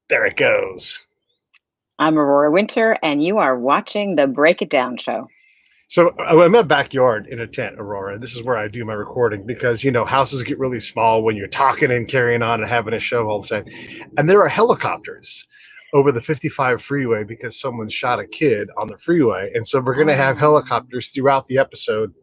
There it goes. I'm Aurora Winter, and you are watching the Break It Down show. So I'm in my backyard in a tent, Aurora. This is where I do my recording because, houses get really small when you're talking and carrying on and having a show all the time. And there are helicopters over the 55 freeway because someone shot a kid on the freeway. And so we're going to have Oh, helicopters throughout the episode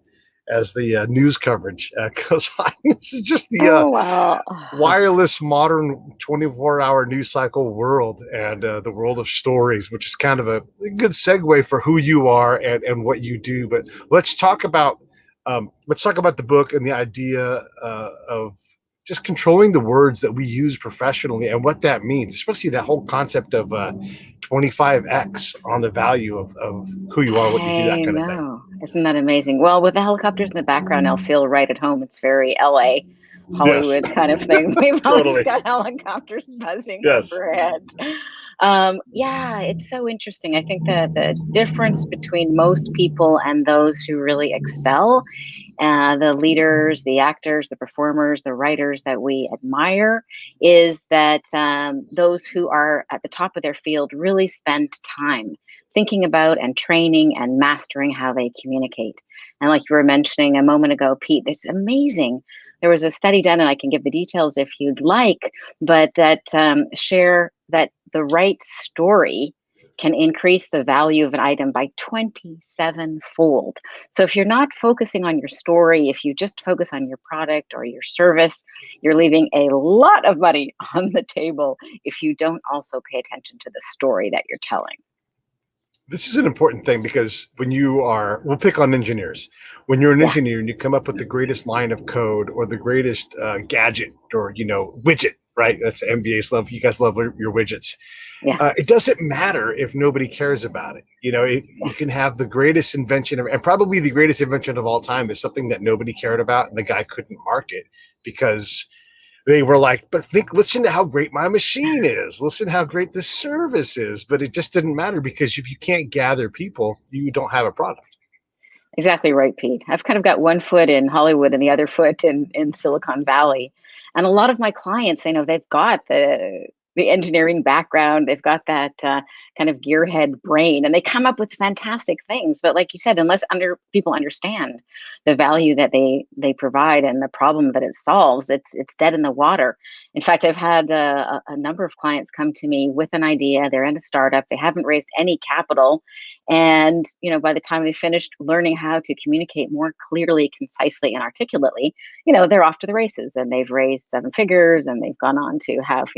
as the news coverage goes on. This is just the oh wow. wireless modern 24-hour news cycle world and the world of stories, which is kind of a good segue for who you are and what you do. But let's talk about the book and the idea of just controlling the words that we use professionally and what that means, especially that whole concept of 25x on the value of who you are, what you do, that I kind of thing. know. Isn't that amazing? Well, with the helicopters in the background, I'll feel right at home. It's very LA, Yes. Hollywood kind of thing. We've always Totally. got helicopters buzzing Yes. overhead. Yeah, it's so interesting. I think that the difference between most people and those who really excel, the leaders, the actors, the performers, the writers that we admire, is that those who are at the top of their field really spend time thinking about and training and mastering how they communicate. And like you were mentioning a moment ago, Pete, this amazing. There was a study done, and I can give the details if you'd like, but that share that the right story can increase the value of an item by 27-fold. So if you're not focusing on your story, if you just focus on your product or your service, you're leaving a lot of money on the table if you don't also pay attention to the story that you're telling. This is an important thing because we'll pick on engineers. When you're an Yeah, engineer and you come up with the greatest line of code or the greatest gadget or, widget, right? That's the MBA's love. You guys love your widgets. yeah, It doesn't matter if nobody cares about it. yeah. You can have the greatest invention and probably the greatest invention of all time is something that nobody cared about and the guy couldn't market because they were like, but listen to how great my machine is. Listen how great this service is. But it just didn't matter because if you can't gather people, you don't have a product. Exactly right, Pete. I've kind of got one foot in Hollywood and the other foot in Silicon Valley. And a lot of my clients, they've got the engineering background, they've got that kind of gearhead brain, and they come up with fantastic things. But like you said, unless people understand the value that they provide and the problem that it solves, it's dead in the water. In fact, I've had a number of clients come to me with an idea. They're in a startup. They haven't raised any capital, and by the time they finished learning how to communicate more clearly, concisely, and articulately, they're off to the races, and they've raised seven figures, and they've gone on to have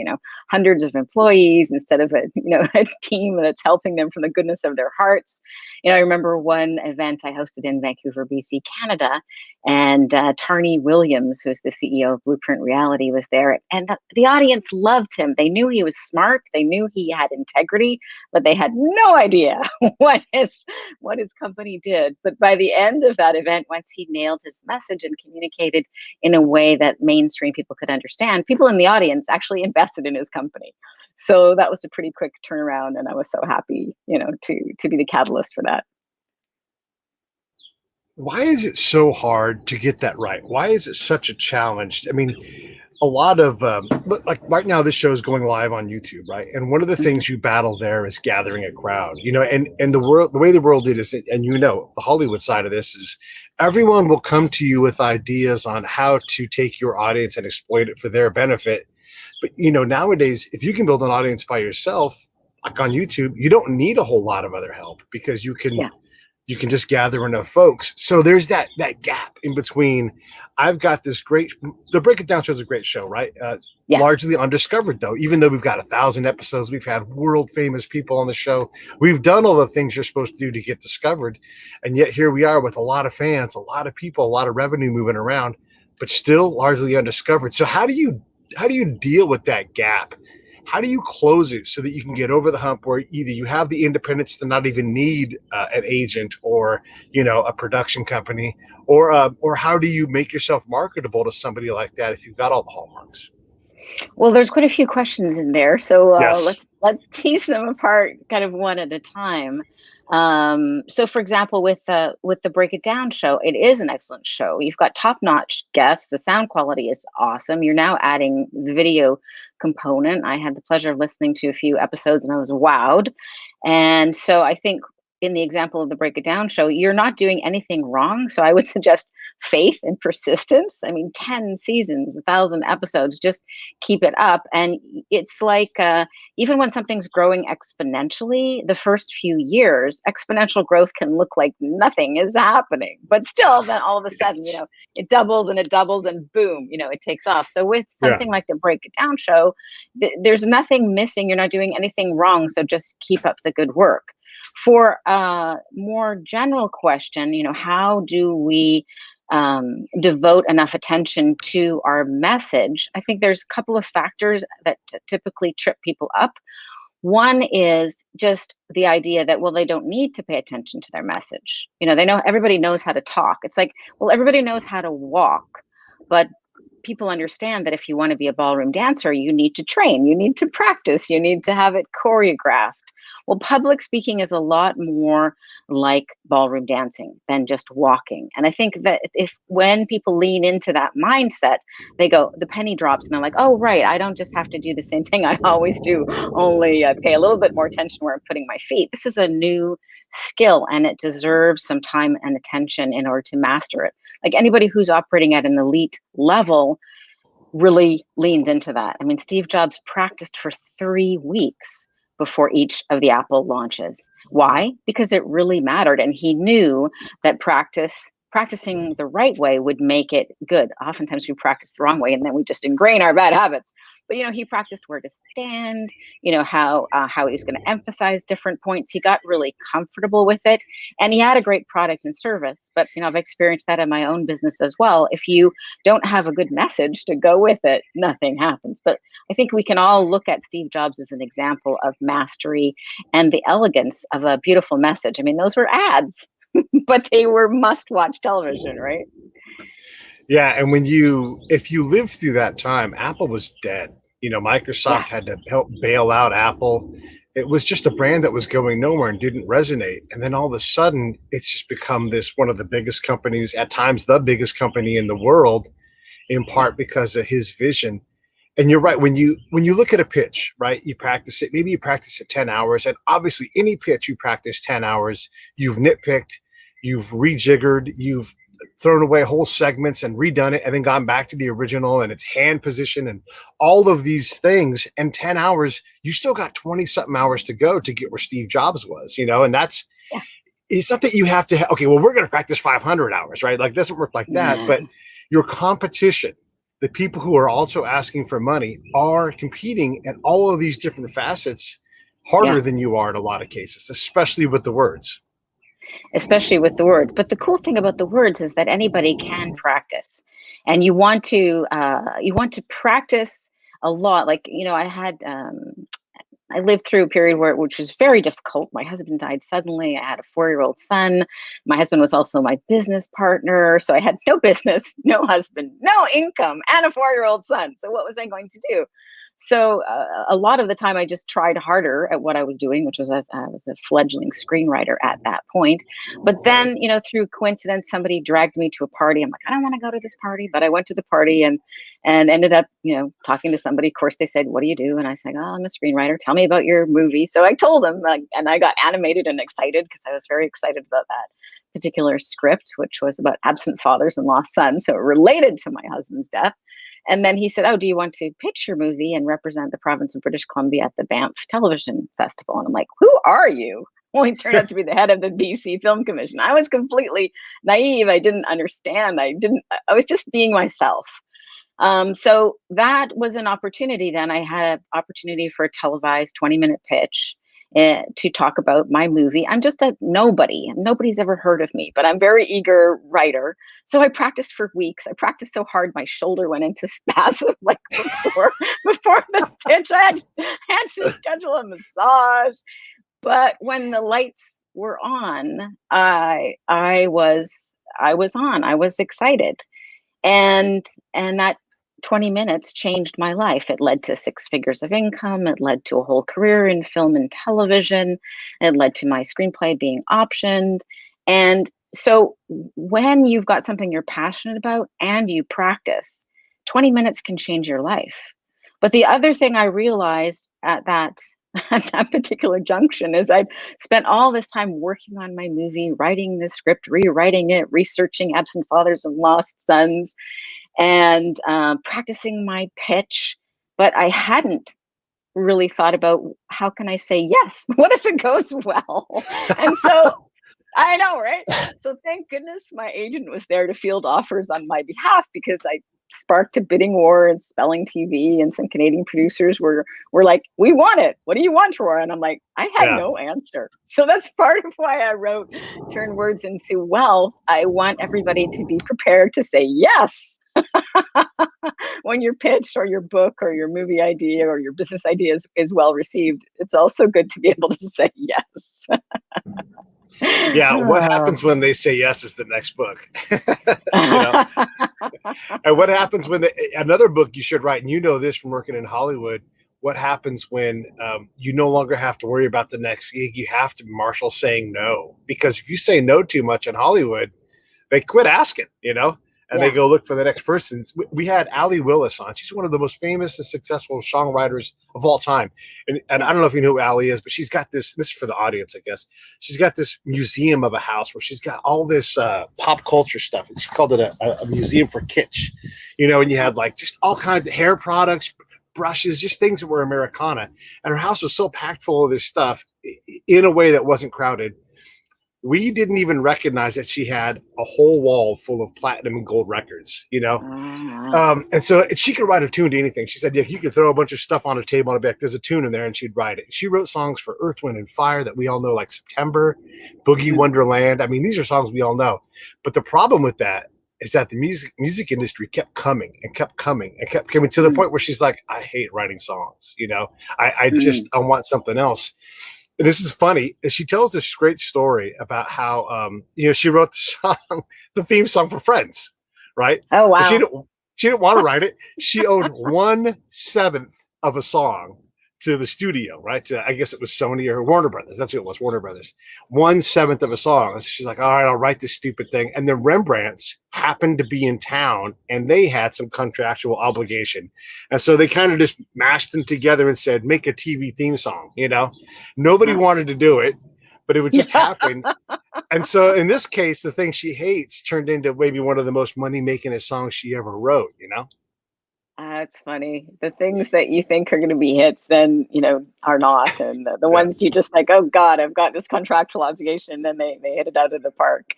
hundreds of employees instead of a team that's helping them from the goodness of their hearts. I remember one event I hosted in Vancouver, BC, Canada, and Tarney Williams, who's the CEO of Blueprint Reality, was there, and the audience loved him. They knew he was smart, they knew he had integrity, but they had no idea what his company did. But by the end of that event, once he nailed his message and communicated in a way that mainstream people could understand, people in the audience actually invested in his company. So that was a pretty quick turnaround, and I was so happy, to be the catalyst for that. Why is it so hard to get that right? Why is it such a challenge? I mean, a lot of like right now this show is going live on YouTube, right? And one of the Mhm. things you battle there is gathering a crowd, and the way the world is, and the Hollywood side of this is everyone will come to you with ideas on how to take your audience and exploit it for their benefit. But nowadays, if you can build an audience by yourself, like on YouTube, you don't need a whole lot of other help because Yeah, you can just gather enough folks. So there's that gap in between. I've got this great. The Break It Down show is a great show, right? yeah. Largely undiscovered, though. Even though we've got 1,000 episodes, we've had world famous people on the show. We've done all the things you're supposed to do to get discovered, and yet here we are with a lot of fans, a lot of people, a lot of revenue moving around, but still largely undiscovered. So how do you deal with that gap? How do you close it so that you can get over the hump where either you have the independence to not even need an agent or a production company, or how do you make yourself marketable to somebody like that if you've got all the hallmarks? Well, there's quite a few questions in there, so Yes. let's tease them apart, kind of one at a time. So for example, with the Break It Down show, it is an excellent show. You've got top-notch guests. The sound quality is awesome. You're now adding the video component. I had the pleasure of listening to a few episodes and I was wowed. And so I think in the example of the Break It Down show, you're not doing anything wrong. So I would suggest faith and persistence. I mean, 10 seasons, 1,000 episodes, just keep it up. And it's like, even when something's growing exponentially, the first few years, exponential growth can look like nothing is happening. But still, then all of a sudden, Yes. it doubles and it doubles and boom, it takes off. So with Yeah. something like the Break It Down show, there's nothing missing. You're not doing anything wrong. So just keep up the good work. For a more general question, how do we devote enough attention to our message? I think there's a couple of factors that typically trip people up. One is just the idea that, well, they don't need to pay attention to their message. They know everybody knows how to talk. It's like, well, everybody knows how to walk, but people understand that if you want to be a ballroom dancer, you need to train, you need to practice, you need to have it choreographed. Well, public speaking is a lot more like ballroom dancing than just walking. And I think that when people lean into that mindset, they go, the penny drops and they're like, oh, right, I don't just have to do the same thing I always do, only pay a little bit more attention where I'm putting my feet. This is a new skill and it deserves some time and attention in order to master it. Like anybody who's operating at an elite level really leans into that. I mean, Steve Jobs practiced for 3 weeks before each of the Apple launches. Why? Because it really mattered. And he knew that practicing the right way would make it good. Oftentimes we practice the wrong way and then we just ingrain our bad habits. But he practiced where to stand, how he was going to emphasize different points. He got really comfortable with it, and he had a great product and service. But I've experienced that in my own business as well. If you don't have a good message to go with it, nothing happens. But I think we can all look at Steve Jobs as an example of mastery and the elegance of a beautiful message. I mean, those were ads, but they were must-watch television, right? Yeah, and if you lived through that time, Apple was dead. Microsoft Yeah. had to help bail out Apple. It was just a brand that was going nowhere and didn't resonate. And then all of a sudden, it's just become one of the biggest companies, at times the biggest company in the world, in part because of his vision. And you're right. When you look at a pitch, right, you practice it. Maybe you practice it 10 hours. And obviously, any pitch you practice 10 hours, you've nitpicked, you've rejiggered, you've thrown away whole segments and redone it and then gone back to the original and its hand position and all of these things. And 10 hours, you still got 20 something hours to go to get where Steve Jobs was, and Yeah. it's not that you have to, okay, well, we're going to practice 500 hours, right? Like, it doesn't work like that. Yeah. But your competition, the people who are also asking for money, are competing in all of these different facets harder Yeah. than you are in a lot of cases, especially with the words. Especially with the words. But the cool thing about the words is that anybody can practice, and you want to practice a lot. Like I lived through a period which was very difficult. My husband died suddenly. I had a 4-year-old son. My husband was also my business partner, so I had no business, no husband, no income, and a 4-year-old son. So what was I going to do? So a lot of the time I just tried harder at what I was doing, which was I was a fledgling screenwriter at that point. But then, through coincidence, somebody dragged me to a party. I'm like, I don't want to go to this party, but I went to the party and ended up, talking to somebody. Of course, they said, "What do you do?" And I said, "Oh, I'm a screenwriter. Tell me about your movie." So I told them, and I got animated and excited because I was very excited about that particular script, which was about absent fathers and lost sons. So it related to my husband's death. And then he said, "Oh, do you want to pitch your movie and represent the province of British Columbia at the Banff Television Festival?" And I'm like, "Who are you?" Well, he turned out to be the head of the BC Film Commission. I was completely naive. I didn't understand. I was just being myself. So that was an opportunity. Then I had an opportunity for a televised 20-minute pitch to talk about my movie. I'm just a nobody. Nobody's ever heard of me, but I'm a very eager writer. So I practiced for weeks. I practiced so hard my shoulder went into spasm like before the pitch. I had to schedule a massage. But when the lights were on, I was on. I was excited. And that 20 minutes changed my life. It led to 6 figures of income. It led to a whole career in film and television. It led to my screenplay being optioned. And so when you've got something you're passionate about and you practice, 20 minutes can change your life. But the other thing I realized at that at that particular junction is I'd spent all this time working on my movie, writing the script, rewriting it, researching absent fathers and lost sons, and practicing my pitch. But I hadn't really thought about how can I say yes? What if it goes well? And so I know, right? So thank goodness my agent was there to field offers on my behalf, because I sparked a bidding war in spelling TV, and some Canadian producers were like, "We want it. What do you want, Aurora?" And I'm like, I had Yeah. no answer. So that's part of why I wrote Turn Words into Wealth. I want everybody to be prepared to say yes when your pitch or your book or your movie idea or your business idea is well received. It's also good to be able to say yes. Yeah, what happens when they say yes is the next book. You know, and what happens when another book you should write, and you know this from working in Hollywood, what happens when you no longer have to worry about the next gig? You have to marshal saying no, because if you say no too much in Hollywood, they quit asking, and they Yeah. go look for the next person. We had Allie Willis on. She's one of the most famous and successful songwriters of all time. And Yeah. I don't know if you know who Allie is, but she's got this is for the audience, I guess. She's got this museum of a house where she's got all this pop culture stuff. She called it a museum for kitsch, and you had like just all kinds of hair products, brushes, just things that were Americana. And her house was so packed full of this stuff in a way that wasn't crowded. We didn't even recognize that she had a whole wall full of platinum and gold records, Wow. and so she could write a tune to anything. She said, yeah, you could throw a bunch of stuff on a table on a back. There's a tune in there, and she'd write it. She wrote songs for Earth, Wind, and Fire that we all know, like September, Boogie Mhm. Wonderland. I mean, these are songs we all know. But the problem with that is that the music industry kept coming and kept coming and kept coming to the Mm. point where she's like, I hate writing songs. Mm. I want something else. And this is funny. She tells this great story about how she wrote the theme song for Friends, right? Oh, And wow. she didn't want to write it. She owed 1/7 of a song to the studio, right? I guess it was Sony or Warner Brothers. That's who it was, Warner Brothers. 1/7 of a song. And so she's like, all right, I'll write this stupid thing. And the Rembrandts happened to be in town, and they had some contractual obligation. And so they kind of just mashed them together and said, make a TV theme song, Nobody Huh. wanted to do it, but it would just Yeah. happen. And so in this case, the thing she hates turned into maybe one of the most money-making songs she ever wrote. It's funny. The things that you think are going to be hits then, are not. And the Yeah. ones you just like, oh God, I've got this contractual obligation. Then they hit it out of the park.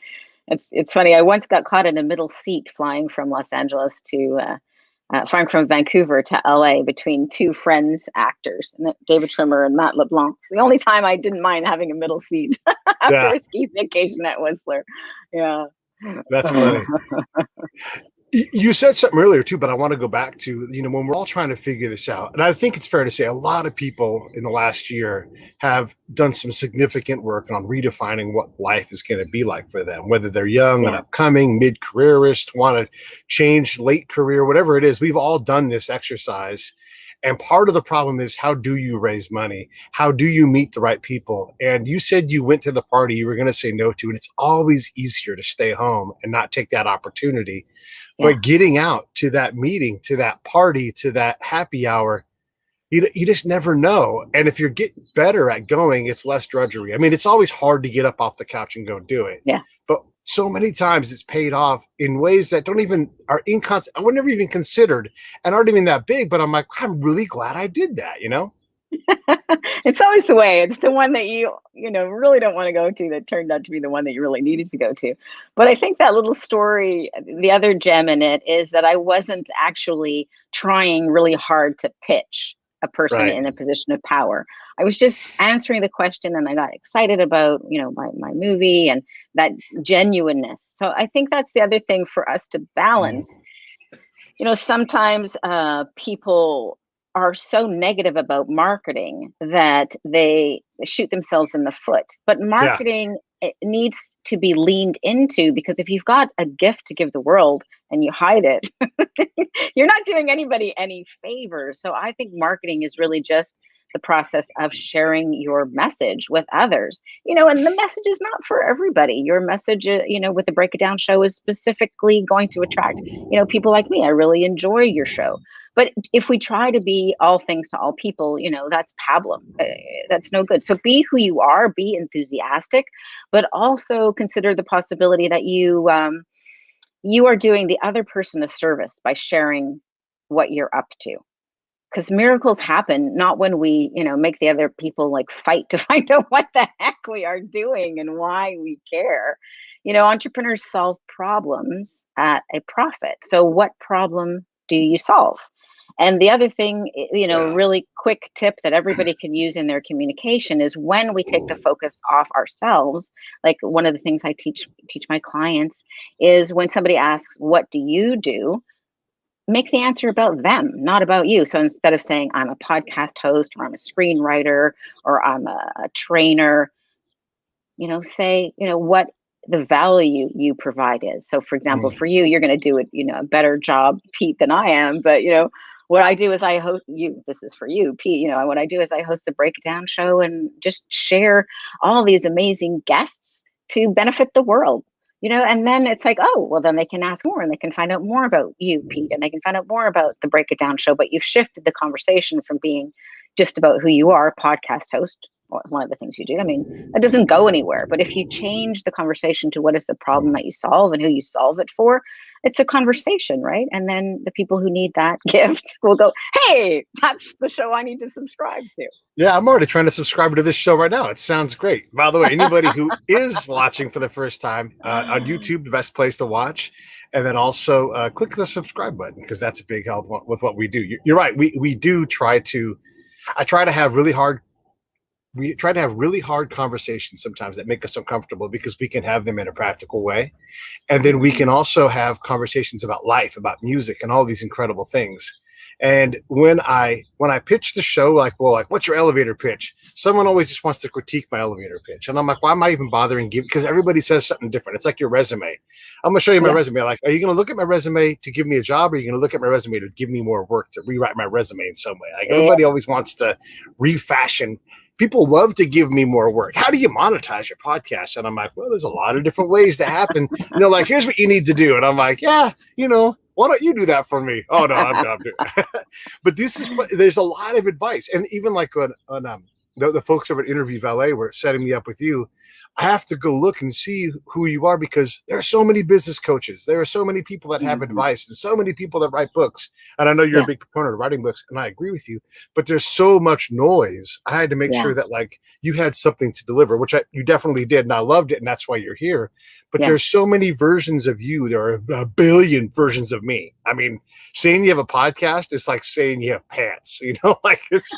It's funny. I once got caught in a middle seat flying from Los Angeles to flying from Vancouver to LA between two Friends actors, David Schwimmer and Matt LeBlanc. It's the only time I didn't mind having a middle seat after Yeah, a ski vacation at Whistler. Yeah. that's funny. You said something earlier too, but I want to go back to, when we're all trying to figure this out. And I think it's fair to say a lot of people in the last year have done some significant work on redefining what life is going to be like for them, whether they're young and Yeah. upcoming, mid-careerist, want to change late career, whatever it is. We've all done this exercise. And part of the problem is, how do you raise money? How do you meet the right people? And you said you went to the party you were going to say no to, and it's always easier to stay home and not take that opportunity. Yeah. But getting out to that meeting, to that party, to that happy hour, you just never know. And if you're getting better at going, it's less drudgery. I mean, it's always hard to get up off the couch and go do it. Yeah. But so many times it's paid off in ways that are I would never even considered and aren't even that big. But I'm like, I'm really glad I did that. It's always the way. It's the one that you really don't want to go to that turned out to be the one that you really needed to go to. But I think that little story, the other gem in it is that I wasn't actually trying really hard to pitch a person Right. in a position of power. I was just answering the question, and I got excited about, my movie and that genuineness. So I think that's the other thing for us to Mm. balance. Sometimes people are so negative about marketing that they shoot themselves in the foot. But Yeah. marketing, it needs to be leaned into, because if you've got a gift to give the world, and you hide it, you're not doing anybody any favors. So I think marketing is really just the process of sharing your message with others, and the message is not for everybody. Your message, with the Break It Down show is specifically going to attract, people like me. I really enjoy your show. But if we try to be all things to all people, that's pablum. That's no good. So be who you are, be enthusiastic, but also consider the possibility that you are doing the other person a service by sharing what you're up to. Because miracles happen not when we, make the other people like fight to find out what the heck we are doing and why we care. Entrepreneurs solve problems at a profit. So what problem do you solve? And the other thing, Yeah. really quick tip that everybody can use in their communication is when we take the focus off ourselves. Like one of the things I teach my clients is when somebody asks, "What do you do?" make the answer about them, not about you. So instead of saying, "I'm a podcast host," or "I'm a screenwriter," or "I'm a trainer," say, what the value you provide is. So for example, Mm. for you, you're going to do it, a better job, Pete, than I am. But, what I do is I host you. This is for you, Pete. What I do is I host the Break It Down show and just share all these amazing guests to benefit the world. And then it's like, oh, well, then they can ask more and they can find out more about you, Pete, and they can find out more about the Break It Down show. But you've shifted the conversation from being just about who you are, podcast host, one of the things you do. I mean, that doesn't go anywhere. But if you change the conversation to what is the problem that you solve and who you solve it for, it's a conversation, right? And then the people who need that gift will go, "Hey, that's the show I need to subscribe to." Yeah, I'm already trying to subscribe to this show right now. It sounds great. By the way, anybody who is watching for the first time on YouTube, the best place to watch. And then also click the subscribe button because that's a big help with what we do. You're right. We do try to, I try to have really hard, we try to have really hard conversations sometimes that make us uncomfortable because we can have them in a practical way. And then we can also have conversations about life, about music, and all these incredible things. And when I pitch the show, like, what's your elevator pitch? Someone always just wants to critique my elevator pitch, and I'm like, why am I even bothering giving? Because everybody says something different. It's like your resume. I'm gonna show you my Yeah. resume. Like, are you gonna look at my resume to give me a job, or are you gonna look at my resume to give me more work to rewrite my resume in some way? Like Yeah. everybody always wants to refashion. People love to give me more work. How do you monetize your podcast? And I'm like, well, there's a lot of different ways to happen. Like, here's what you need to do. And I'm like, yeah, why don't you do that for me? Oh no, I'm done. But there's a lot of advice. And even like on the folks over at Interview Valet were setting me up with you. I have to go look and see who you are because there are so many business coaches. There are so many people that have advice and so many people that write books. And I know you're a Yeah. big proponent of writing books, and I agree with you. But there's so much noise. I had to make Yeah. sure that like you had something to deliver, which you definitely did, and I loved it, and that's why you're here. But Yeah. there's so many versions of you. There are a billion versions of me. I mean, saying you have a podcast is like saying you have pants. Like it's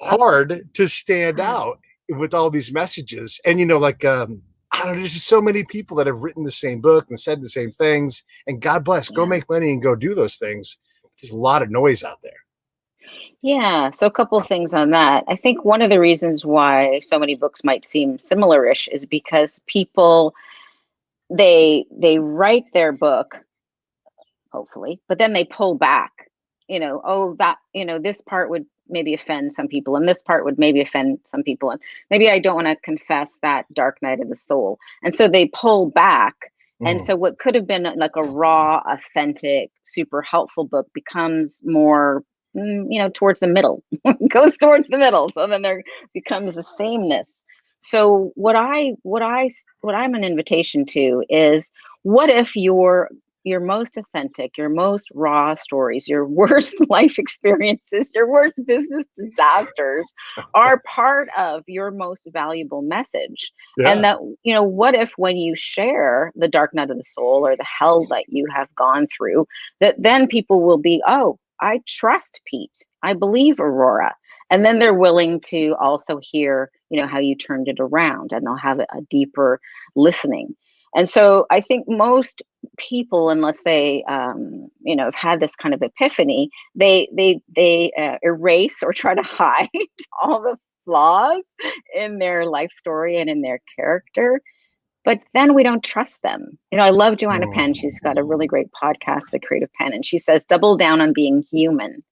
hard to stand out with all these messages. And like I don't know, there's just so many people that have written the same book and said the same things. And God bless, go Yeah. make money and go do those things. There's a lot of noise out there. Yeah. So a couple of things on that. I think one of the reasons why so many books might seem similar-ish is because people they write their book, hopefully, but then they pull back. Oh, that, this part would maybe offend some people, and this part would maybe offend some people, and maybe I don't want to confess that dark night of the soul. And so they pull back. And Mm. so what could have been like a raw, authentic, super helpful book becomes more, towards the middle, goes towards the middle. So then there becomes a sameness. So what I'm an invitation to is, what if your most authentic, your most raw stories, your worst life experiences, your worst business disasters are part of your most valuable message? And Yeah. that, what if when you share the dark night of the soul or the hell that you have gone through, that then people will be, oh, I trust Pete. I believe Aurora. And then they're willing to also hear, how you turned it around, and they'll have a deeper listening. And so I think most people, unless they, have had this kind of epiphany, they erase or try to hide all the flaws in their life story and in their character. but then we don't trust them. I love Joanna Penn. Mm, She's got a really great podcast, The Creative Penn, and she says, double down on being human.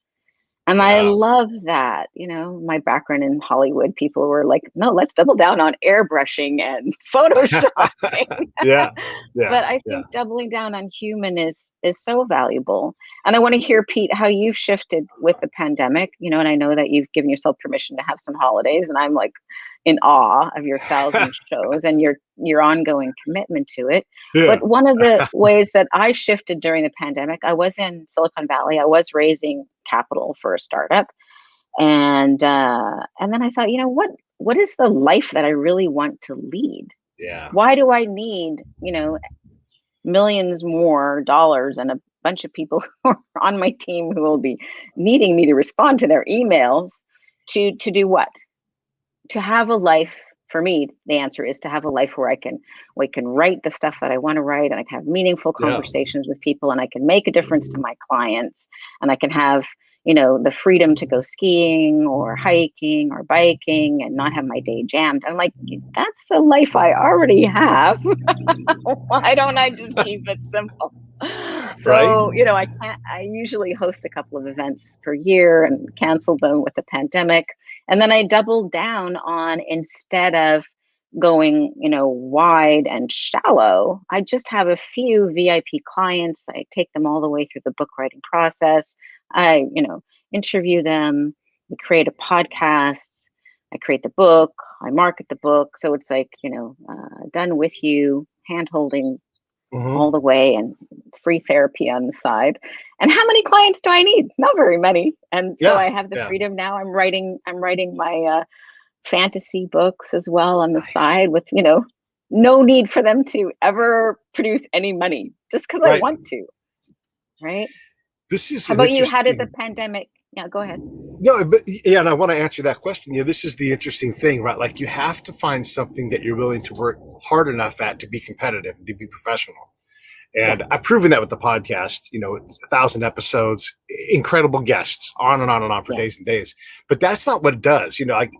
And I yeah. love that. My background in Hollywood, people were like, no, let's double down on airbrushing and photoshopping. Yeah. Yeah. But I Yeah. think doubling down on human is so valuable. And I want to hear, Pete, how you've shifted with the pandemic, and I know that you've given yourself permission to have some holidays, and I'm like in awe of your 1,000 shows and your ongoing commitment to it. Yeah. But one of the ways that I shifted during the pandemic, I was in Silicon Valley. I was raising capital for a startup. And then I thought, what is the life that I really want to lead? Yeah. Why do I need, millions more dollars and a bunch of people who are on my team who will be needing me to respond to their emails to do what? To have a life. For me, the answer is to have a life where I can write the stuff that I want to write, and I can have meaningful Yeah. conversations with people, and I can make a difference to my clients, and I can have, the freedom to go skiing or hiking or biking and not have my day jammed. I'm like, that's the life I already have. Why don't I just keep it simple? Right. So, I usually host a couple of events per year and cancel them with the pandemic. And then I doubled down on, instead of going, wide and shallow, I just have a few VIP clients. I take them all the way through the book writing process. I, interview them. We create a podcast. I create the book. I market the book. So it's like, done with you, hand holding Hmm. all the way, and free therapy on the side. And how many clients do I need? Not very many. And so Yeah. I have the Yeah. freedom now. I'm writing my fantasy books as well on the Nice. side with, no need for them to ever produce any money, just because I Right. want to. Right. This is How an about you? How did the interesting. pandemic? Yeah, go ahead. No, but yeah, and I want to answer that question. This is the interesting thing, right? Like, you have to find something that you're willing to work hard enough at to be competitive and to be professional. Yeah. And I've proven that with the podcast. 1,000 episodes, incredible guests, on and on and on for Yeah. days and days. But that's not what it does. Like,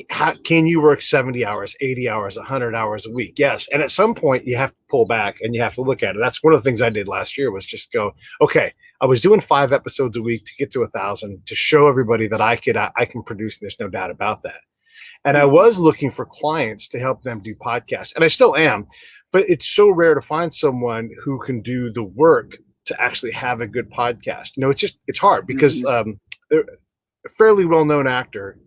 how can you work 70 hours, 80 hours, 100 hours a week? Yes. And at some point you have to pull back and you have to look at it. That's one of the things I did last year, was just go, okay, I was doing 5 episodes a week to get to 1,000, to show everybody that I can produce. There's no doubt about that. And I Mhm. was looking for clients to help them do podcasts, and I still am, but it's so rare to find someone who can do the work to actually have a good podcast. It's hard because Mhm. a fairly well-known actor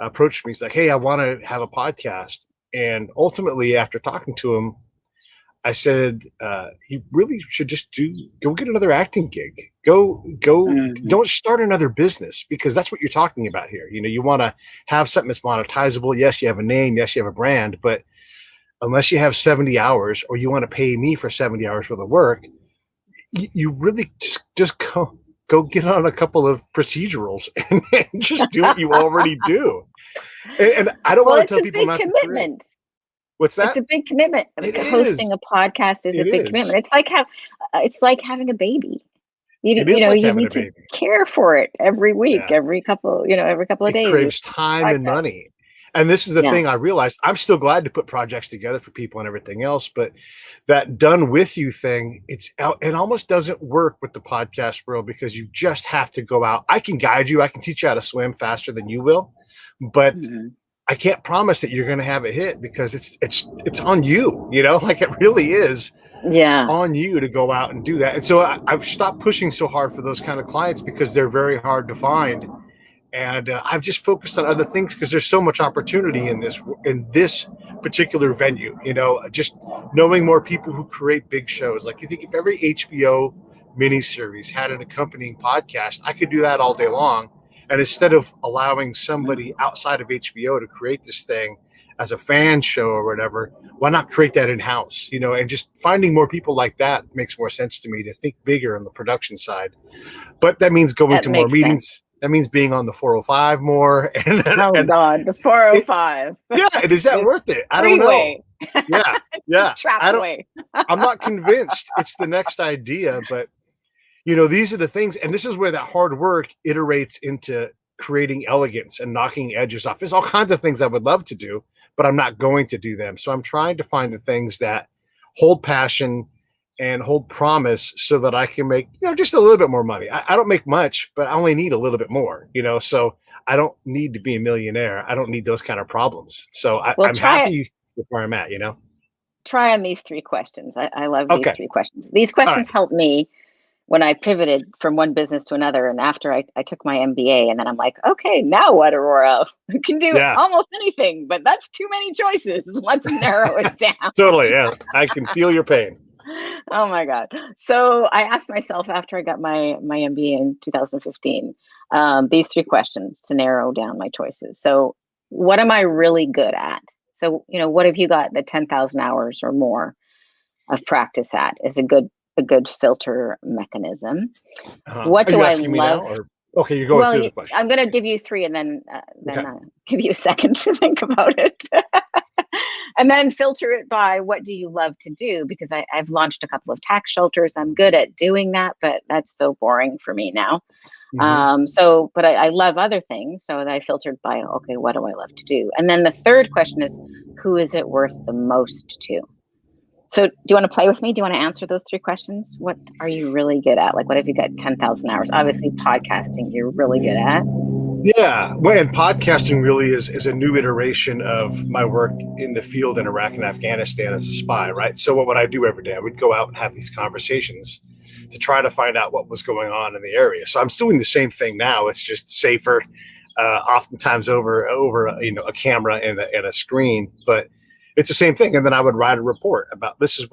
approached me. He's like, "Hey, I want to have a podcast." And ultimately, after talking to him, I said, "You really should just go get another acting gig. Go, Mhm. don't start another business, because that's what you're talking about here. You want to have something that's monetizable. Yes, you have a name. Yes, you have a brand, but unless you have 70 hours, or you want to pay me for 70 hours worth of work, you really just go get on a couple of procedurals and just do what you already do." And I don't Well, want to it's tell a people big not to create. commitment. What's It's that? a big commitment. It Like, is. hosting a podcast is a It big is. commitment. It's like having a baby. It is like You having a need to baby. care for it every week, Yeah. every couple of It days. craves time and Podcast. money. And this is the Yeah. thing I realized. I'm still glad to put projects together for people and everything else, but that done with you thing, it almost doesn't work with the podcast world, because you just have to go out. I can guide you. I can teach you how to swim faster than you will, but Mhm. I can't promise that you're going to have a hit, because it's on you, like, it really is Yeah. on you to go out and do that. And so I've stopped pushing so hard for those kind of clients, because they're very hard to find. And I've just focused on other things, because there's so much opportunity in this particular venue. Just knowing more people who create big shows. Like, you think if every HBO miniseries had an accompanying podcast, I could do that all day long. And instead of allowing somebody outside of HBO to create this thing as a fan show or whatever, why not create that in house? And just finding more people like that makes more sense to me, to think bigger on the production side. But that means going That to more makes sense. meetings. That means being on the 405 more. And Oh and God, the it, 405. yeah, and is that The worth it? I don't know. freeway. Yeah, It's the yeah. trap way. I'm not convinced it's the next idea, but these are the things, and this is where that hard work iterates into creating elegance and knocking edges off. There's all kinds of things I would love to do, but I'm not going to do them. So I'm trying to find the things that hold passion and hold promise so that I can make, just a little bit more money. I don't make much, but I only need a little bit more, so I don't need to be a millionaire. I don't need those kind of problems. So Well, I'm happy with where I'm at. try on these three questions. I love these Okay. three questions. These All questions right. helped me when I pivoted from one business to another. And after I took my MBA, and then I'm like, okay, now what, Aurora? You can do Yeah. almost anything, but that's too many choices. Let's narrow it down. Totally. Yeah. I can feel your pain. Oh my God. So I asked myself after I got my MBA in 2015, these three questions to narrow down my choices. So what am I really good at? So, what have you got the 10,000 hours or more of practice at is a good filter mechanism. What Are do you I asking me now, love? or okay, you're going Well, through the I'm questions? going to give you three, and then Okay. give you a second to think about it. And then filter it by what do you love to do? Because I've launched a couple of tax shelters. I'm good at doing that, but that's so boring for me now. Mhm. But I love other things. So I filtered by, okay, what do I love to do? And then the third question is, who is it worth the most to? So do you want to play with me? Do you want to answer those three questions? What are you really good at? Like, what have you got 10,000 hours? Obviously, podcasting, you're really good at. Yeah, well, and podcasting really is a new iteration of my work in the field in Iraq and Afghanistan as a spy, right? So what would I do every day? I would go out and have these conversations to try to find out what was going on in the area. So I'm doing the same thing now. It's just safer, oftentimes over a camera and a screen, but it's the same thing. And then I would write a report about this is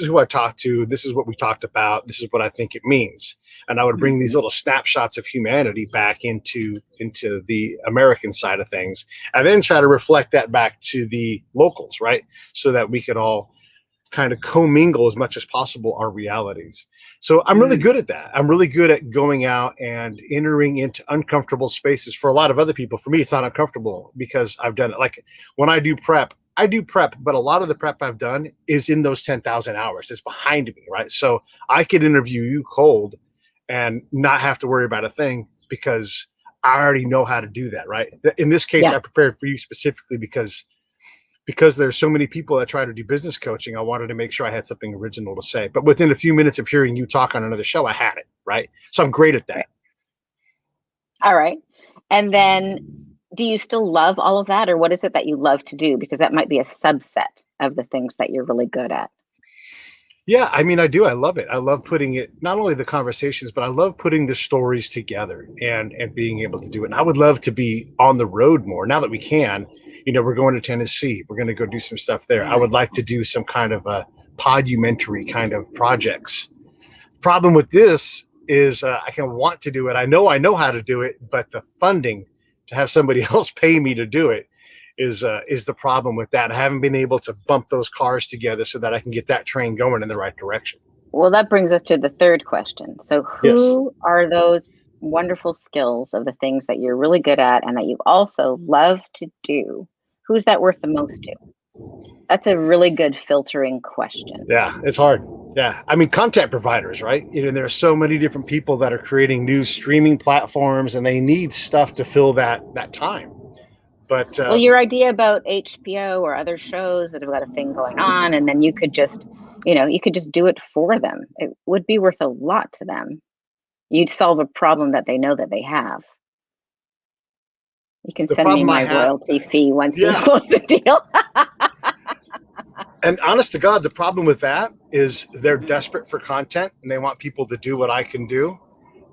who I talked to, this is what we talked about, this is what I think it means, and I would bring these Mhm. little snapshots of humanity back into the American side of things, and then try to reflect that back to the locals, right? So that we could all kind of commingle as much as possible our realities. So I'm really Mm. good at that. I'm really good at going out and entering into uncomfortable spaces. For a lot of other people, for me, it's not uncomfortable because I've done it. Like when I do prep, but a lot of the prep I've done is in those 10,000 hours. It's behind me, right? So I could interview you cold and not have to worry about a thing because I already know how to do that, right? In this case, Yeah. I prepared for you specifically because there's so many people that try to do business coaching. I wanted to make sure I had something original to say. But within a few minutes of hearing you talk on another show, I had it, right? So I'm great at that. Right. All right. And then do you still love all of that, or what is it that you love to do? Because that might be a subset of the things that you're really good at. Yeah, I mean, I do. I love it. I love putting it, not only the conversations, but I love putting the stories together and being able to do it. And I would love to be on the road more now that we can. We're going to Tennessee. We're going to go do some stuff there. I Yeah. would like to do some kind of a podumentary kind of projects. Problem with this is I can want to do it. I know how to do it, but the funding to have somebody else pay me to do it is the problem with that. I haven't been able to bump those cars together so that I can get that train going in the right direction. Well, that brings us to the third question. So, Yes. who are those wonderful skills of the things that you're really good at and that you also love to do? Who's that worth the most to? That's a really good filtering question. Yeah, it's hard. Yeah. I mean, content providers, right? There are so many different people that are creating new streaming platforms and they need stuff to fill that time. But Well, your idea about HBO or other shows that have got a thing going on, and then you could just do it for them. It would be worth a lot to them. You'd solve a problem that they know that they have. You can the send me problem I my have, royalty fee once you yeah. close the deal. And honest to God, the problem with that is they're desperate for content and they want people to do what I can do.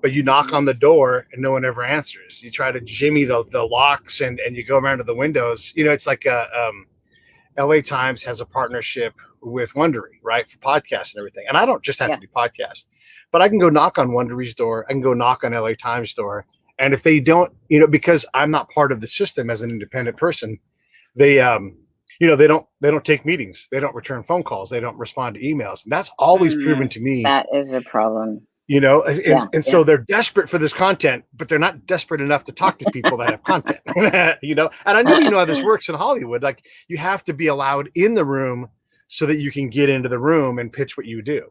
But you knock on the door and no one ever answers. You try to jimmy the locks and you go around to the windows. It's like LA Times has a partnership with Wondery, right, for podcasts and everything. And I don't just have Yeah. to do podcasts, but I can go knock on Wondery's door. I can go knock on LA Times door. And if they don't, because I'm not part of the system as an independent person, they they don't take meetings, they don't return phone calls, they don't respond to emails, and that's always proven to me. That is a problem. And, Yeah, and yeah. so they're desperate for this content, but they're not desperate enough to talk to people that have content. And I know how this works in Hollywood. Like you have to be allowed in the room so that you can get into the room and pitch what you do.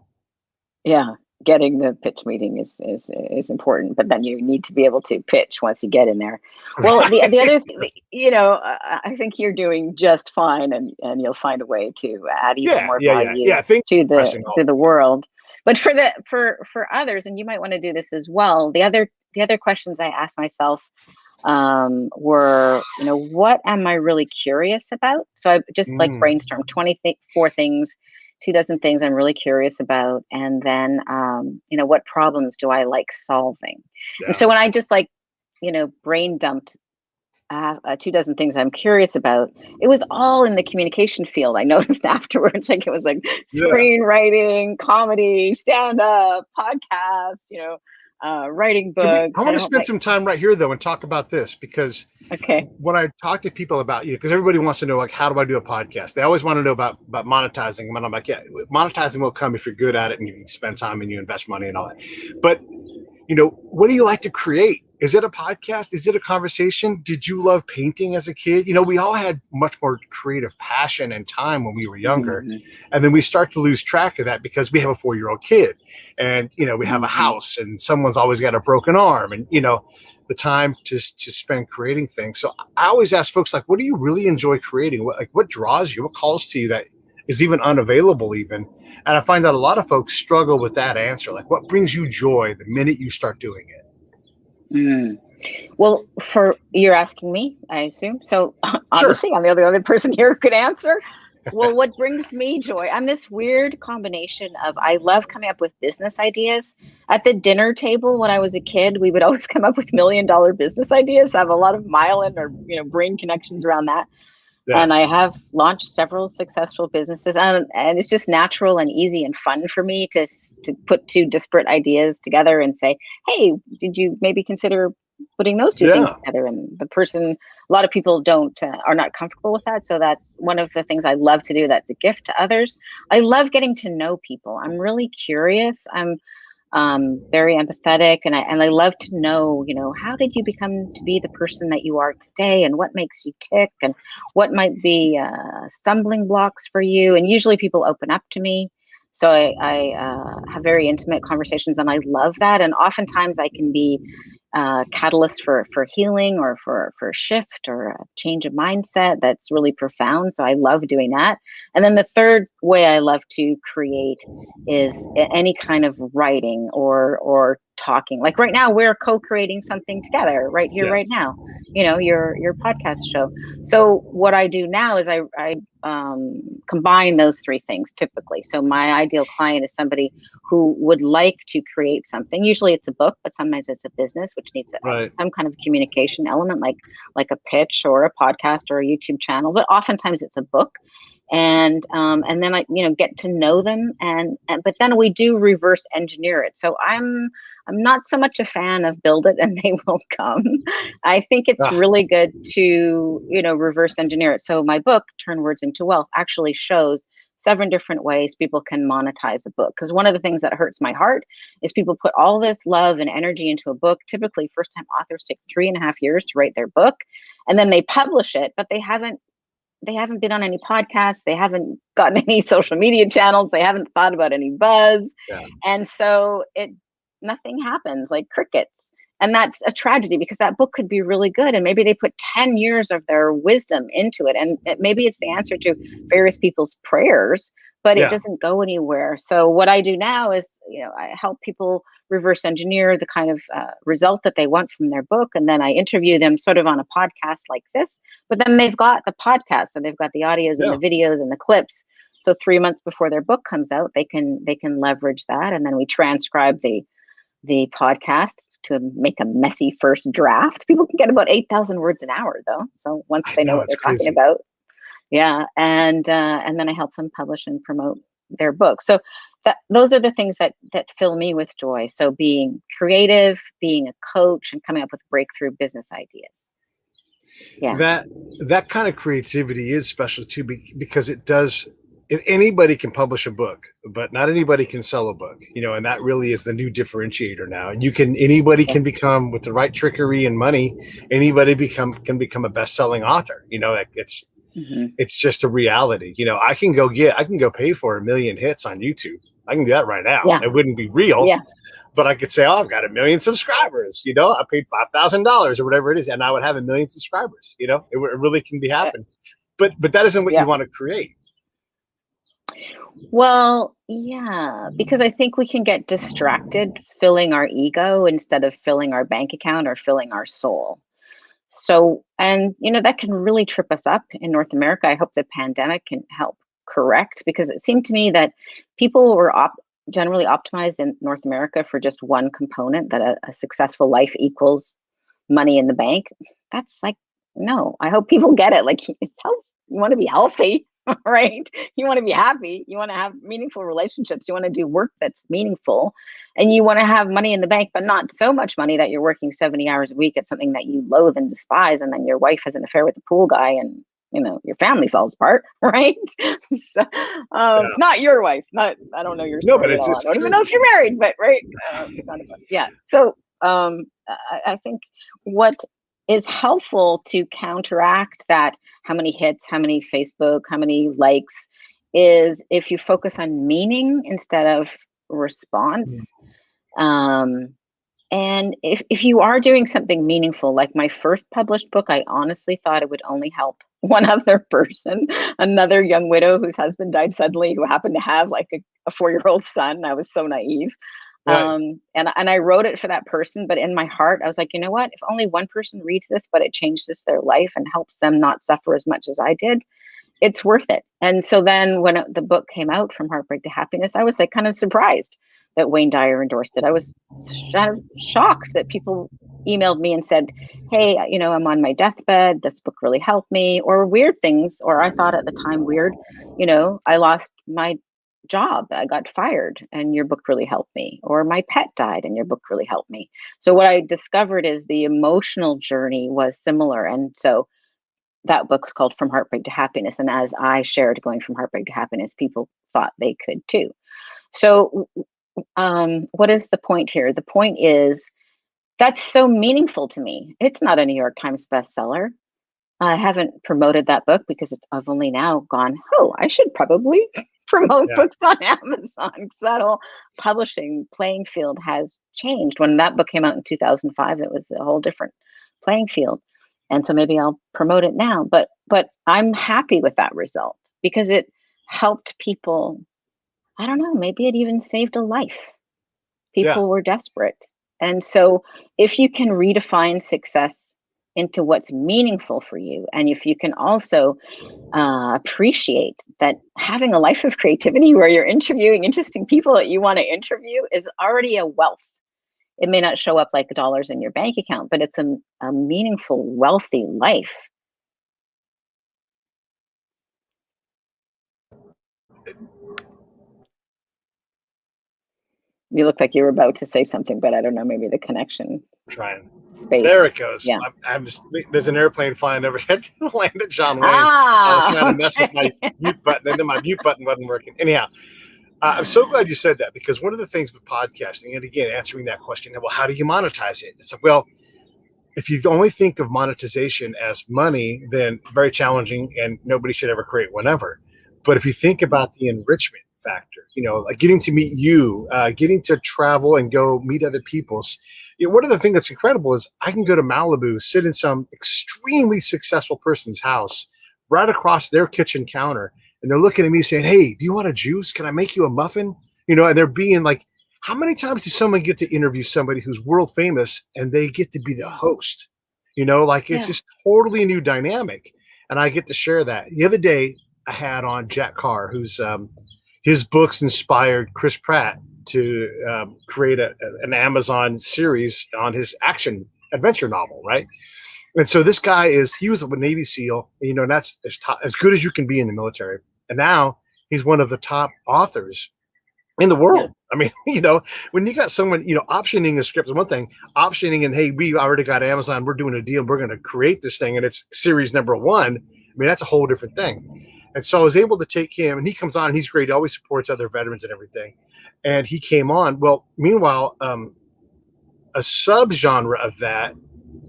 Yeah. getting the pitch meeting is important, but then you need to be able to pitch once you get in there. Well, the Right. other, I think you're doing just fine, and you'll find a way to add even Yeah, more yeah, yeah, value yeah. Thank to you for pressing the all. world. But for others, and you might want to do this as well. The other questions I asked myself were, what am I really curious about? So I just like Mm, brainstormed 24 things, 2 dozen things I'm really curious about. And then, what problems do I like solving? And yeah. so when I just like, brain dumped 2 dozen things I'm curious about, it was all in the communication field. I noticed afterwards, like it was like Yeah. screenwriting, comedy, stand up, podcasts, writing Can we books. I I wanna don't spend like, some time right here, though, and talk about this because okay. when I talk to people about you, because everybody wants to know, like, how do I do a podcast? They always want to know about monetizing them, and I'm like, yeah, monetizing will come if you're good at it and you spend time and you invest money and all that. But what do you like to create? Is it a podcast? Is it a conversation? Did you love painting as a kid? We all had much more creative passion and time when we were younger. Mhm, And then we start to lose track of that because we have a 4-year-old kid and, we have a mhm. house and someone's always got a broken arm and, the time to spend creating things. So I always ask folks, like, what do you really enjoy creating? What draws you? What calls to you that is even unavailable even? And I find that a lot of folks struggle with that answer. Like, what brings you joy the minute you start doing it? Mm. Well, for you're asking me, I assume. So Sure. obviously, I'm the only person here who could answer. Well, what brings me joy? I'm this weird combination of I love coming up with business ideas. At the dinner table when I was a kid, we would always come up with $1 million business ideas. I have a lot of myelin or brain connections around that. Yeah. And I have launched several successful businesses, and it's just natural and easy and fun for me to put two disparate ideas together and say, "Hey, did you maybe consider putting those two things Yeah. together?" And the person, a lot of people don't are not comfortable with that, so that's one of the things I love to do. That's a gift to others. I love getting to know people. I'm really curious. I'm very empathetic, and I love to know, how did you become to be the person that you are today, and what makes you tick, and what might be stumbling blocks for you. And usually, people open up to me, so I have very intimate conversations, and I love that. And oftentimes, I can be catalyst for healing or for a shift or a change of mindset that's really profound. So I love doing that. And then the third way I love to create is any kind of writing or talking. Like right now, we're co-creating something together right here, Yes. right now. Your podcast show. So what I do now is I combine those three things typically. So my ideal client is somebody who would like to create something. Usually it's a book, but sometimes it's a business, which needs Right. some kind of communication element, like a pitch or a podcast or a YouTube channel. But oftentimes it's a book, and then I get to know them, and but then we do reverse engineer it. So I'm not so much a fan of build it and they will come. I think it's Ah, really good to reverse engineer it. So my book, Turn Words into Wealth, actually shows 7 different ways people can monetize a book. Because one of the things that hurts my heart is people put all this love and energy into a book. Typically, first time authors take 3.5 years to write their book, and then they publish it, but they haven't been on any podcasts, they haven't gotten any social media channels, they haven't thought about any buzz. yeah. And so it nothing happens, like crickets. And that's a tragedy because that book could be really good, and maybe they put 10 years of their wisdom into it, and maybe it's the answer to various people's prayers, but it Yeah. doesn't go anywhere. So what I do now is, I help people reverse engineer the kind of result that they want from their book, and then I interview them sort of on a podcast like this. But then they've got the podcast, so they've got the audios and Yeah. the videos and the clips. So 3 months before their book comes out, they can leverage that, and then we transcribe the podcast to make a messy first draft. People can get about 8,000 words an hour, though. So once I they know know what it's they're talking crazy. about, yeah, and then I help them publish and promote their book. So those are the things that fill me with joy. So being creative, being a coach, and coming up with breakthrough business ideas. Yeah. That that kind of creativity is special too, because it does. Anybody can publish a book, but not anybody can sell a book. And that really is the new differentiator now. And anybody Yeah. can become, with the right trickery and money, anybody can become a best-selling author. Hmm. It's just a reality. I can go pay for 1 million hits on YouTube. I can do that right now. Yeah. It wouldn't be real, Yeah. but I could say, oh, I've got 1 million subscribers. I paid $5,000 or whatever it is, and I would have 1 million subscribers. It really can be Uh, happen. But that isn't what you yeah. want to create. Well, yeah, because I think we can get distracted filling our ego instead of filling our bank account or filling our soul. So, and that can really trip us up in North America. I hope the pandemic can help correct, because it seemed to me that people were generally optimized in North America for just one component, that a successful life equals money in the bank. That's like, no, I hope people get it. Like, it's health. You want to be healthy, right? You want to be happy. You want to have meaningful relationships. You want to do work that's meaningful, and you want to have money in the bank, but not so much money that you're working 70 hours a week at something that you loathe and despise. And then your wife has an affair with the pool guy, and your family falls apart, right? So, Yeah. not your wife. Not, I don't know your No, story but at all. I it's don't even true. know if you're married, but right. Not about, yeah. So I think what is helpful to counteract that, how many hits, how many Facebook, how many likes, is if you focus on meaning instead of response. Um, and if you are doing something meaningful, like my first published book, I honestly thought it would only help one other person, another young widow whose husband died suddenly, who happened to have like a 4-year-old son. I was so naive. Right. And I wrote it for that person, but in my heart, I was like, you know what? If only one person reads this, but it changes their life and helps them not suffer as much as I did, it's worth it. And so then when the book came out, From Heartbreak to Happiness, I was like kind of surprised that Wayne Dyer endorsed it. I was kind of shocked that people emailed me and said, hey, I'm on my deathbed. This book really helped me, or weird things. Or I thought at the time weird, I lost my job. I got fired and your book really helped me. Or my pet died and your book really helped me. So what I discovered is the emotional journey was similar. And so that book's called From Heartbreak to Happiness. And as I shared going from heartbreak to happiness, people thought they could too. So what is the point here? The point is, that's so meaningful to me. It's not a New York Times bestseller. I haven't promoted that book because I've only now gone, oh, I should probably promote books on Amazon, because that whole publishing playing field has changed. When that book came out in 2005, it was a whole different playing field. And so maybe I'll promote it now. But I'm happy with that result because it helped people. I don't know, maybe it even saved a life. Yeah. People were desperate. And so if you can redefine success into what's meaningful for you, and if you can also appreciate that having a life of creativity where you're interviewing interesting people that you want to interview is already a wealth. It may not show up like dollars in your bank account, but it's a meaningful, wealthy life. You look like you were about to say something, but I don't know, maybe the connection Trying. spaced. There it goes. Yeah. I'm just, there's an airplane flying overhead to land at John Wayne. I was Ah, trying to mess with my mute button, and then my mute button wasn't working. Anyhow, I'm so glad you said that, because one of the things with podcasting, and again, answering that question, well, how do you monetize it? It's like, well, if you only think of monetization as money, then very challenging, and nobody should ever create one ever. But if you think about the enrichment factor, like getting to meet you, getting to travel and go meet other people's. One of the things that's incredible is I can go to Malibu, sit in some extremely successful person's house, right across their kitchen counter, and they're looking at me saying, "Hey, do you want a juice? Can I make you a muffin?" And they're being like, how many times does someone get to interview somebody who's world famous and they get to be the host? It's yeah. just totally new dynamic. And I get to share that. The other day, I had on Jack Carr, who's his books inspired Chris Pratt to create an Amazon series on his action adventure novel, right? And so this guy he was a Navy SEAL, and that's as good as you can be in the military. And now he's one of the top authors in the Yeah. world. I mean, when you got someone, optioning a script is one thing, optioning and, hey, we already got Amazon, we're doing a deal, we're going to create this thing, and it's series #1. I mean, that's a whole different thing. And so I was able to take him, and he comes on, and he's great. He always supports other veterans and everything. And he came on. Well, meanwhile, a subgenre of that,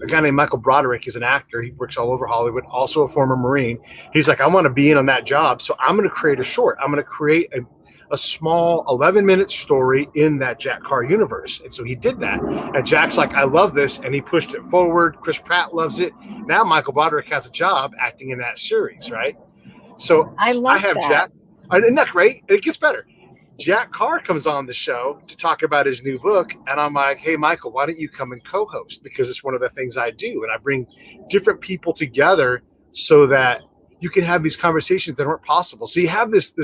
a guy named Michael Broderick is an actor. He works all over Hollywood, also a former Marine. He's like, I want to be in on that job. So I'm going to create a short. I'm going to create a small 11-minute story in that Jack Carr universe. And so he did that. And Jack's like, I love this. And he pushed it forward. Chris Pratt loves it. Now Michael Broderick has a job acting in that series, right? So I I love have that. Jack. Isn't that great? It gets better. Jack Carr comes on the show to talk about his new book. And I'm like, hey, Michael, why don't you come and co-host? Because it's one of the things I do. And I bring different people together so that you can have these conversations that aren't possible. So you have this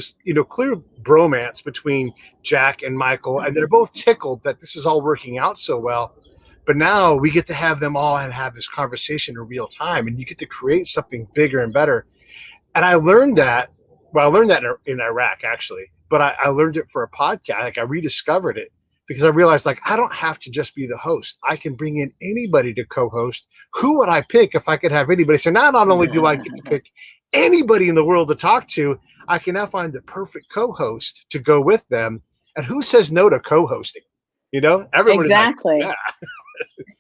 clear bromance between Jack and Michael, and they're both tickled that this is all working out so well. But now we get to have them all and have this conversation in real time, and you get to create something bigger and better. And I learned that. Well, I learned that in Iraq, actually, but I learned it for a podcast. Like, I rediscovered it because I realized, like, I don't have to just be the host. I can bring in anybody to co-host. Who would I pick if I could have anybody? So now not only do I get to pick anybody in the world to talk to, I can now find the perfect co-host to go with them. And who says no to co-hosting? Everybody's exactly. like,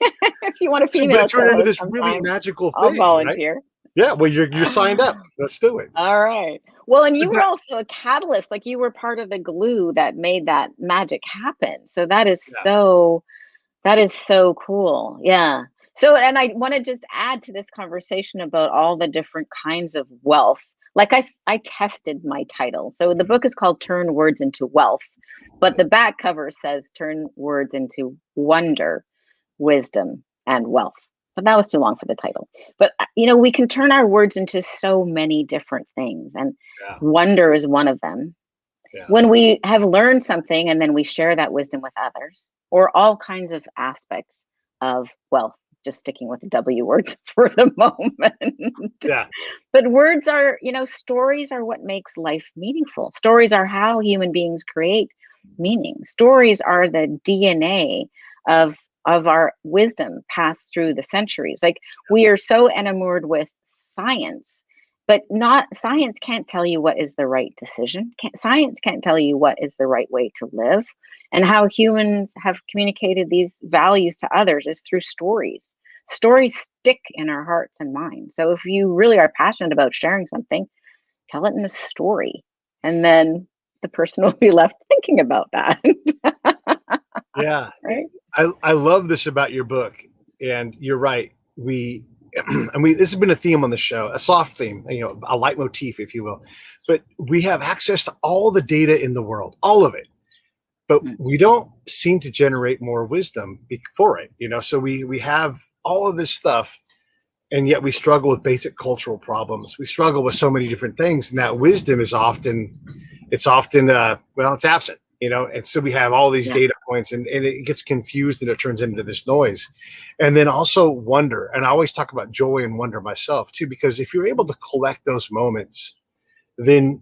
yeah. If you want a female, but it turned into this really magical thing. I'll volunteer. Right? Yeah, well, you're signed up. Let's do it. All right. Well, and you were also a catalyst. Like, you were part of the glue that made that magic happen. So that is so cool. Yeah. So, and I want to just add to this conversation about all the different kinds of wealth. Like, I tested my title. So the book is called Turn Words into Wealth, but the back cover says Turn Words into Wonder, Wisdom, and Wealth. But that was too long for the title. But, we can turn our words into so many different things. And wonder is one of them. Yeah. When we have learned something and then we share that wisdom with others, or all kinds of aspects of wealth, just sticking with the W words for the moment. Yeah. But words are, stories are what makes life meaningful. Stories are how human beings create meaning. Stories are the DNA of our wisdom passed through the centuries. Like, we are so enamored with science, but science can't tell you what is the right decision. Science can't tell you what is the right way to live. And how humans have communicated these values to others is through stories. Stories stick in our hearts and minds. So if you really are passionate about sharing something, tell it in a story. And then the person will be left thinking about that. Yeah. Right? I love this about your book. And you're right. This has been a theme on the show, a soft theme, a leitmotif, if you will. But we have access to all the data in the world, all of it. But we don't seem to generate more wisdom for it, So we have all of this stuff, and yet we struggle with basic cultural problems. We struggle with so many different things, and that wisdom is it's absent, And so we have all these data points, and it gets confused, and it turns into this noise. And then also wonder, and I always talk about joy and wonder myself too, because if you're able to collect those moments, then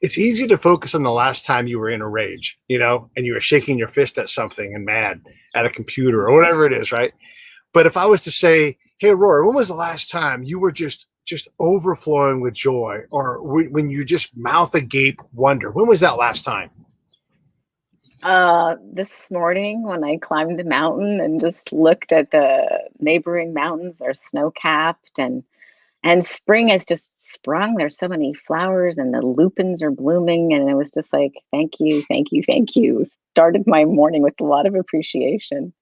it's easy to focus on the last time you were in a rage, and you were shaking your fist at something and mad at a computer or whatever it is, right? But if I was to say, hey, Aurora, when was the last time you were just overflowing with joy, or when you just mouth agape wonder? When was that last time? This morning when I climbed the mountain and just looked at the neighboring mountains. They're snow-capped, and spring has just sprung. There's so many flowers, and the lupins are blooming. And it was just like, thank you, thank you, thank you. Started my morning with a lot of appreciation.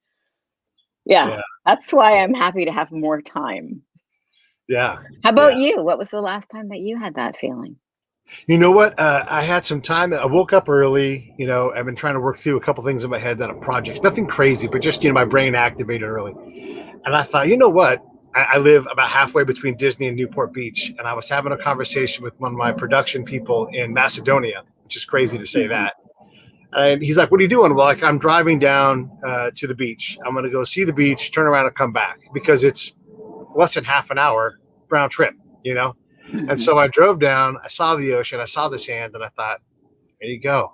Yeah. That's why I'm happy to have more time. Yeah. How about you? What was the last time that you had that feeling? You know what? I had some time. I woke up early. I've been trying to work through a couple things in my head that are projects. Nothing crazy, but just, my brain activated early. And I thought, you know what? I live about halfway between Disney and Newport Beach. And I was having a conversation with one of my production people in Macedonia, which is crazy to say that. And he's like, what are you doing? Well, I'm driving down to the beach. I'm going to go see the beach, turn around and come back, because it's less than half an hour round trip, And so I drove down, I saw the ocean, I saw the sand, and I thought, there you go.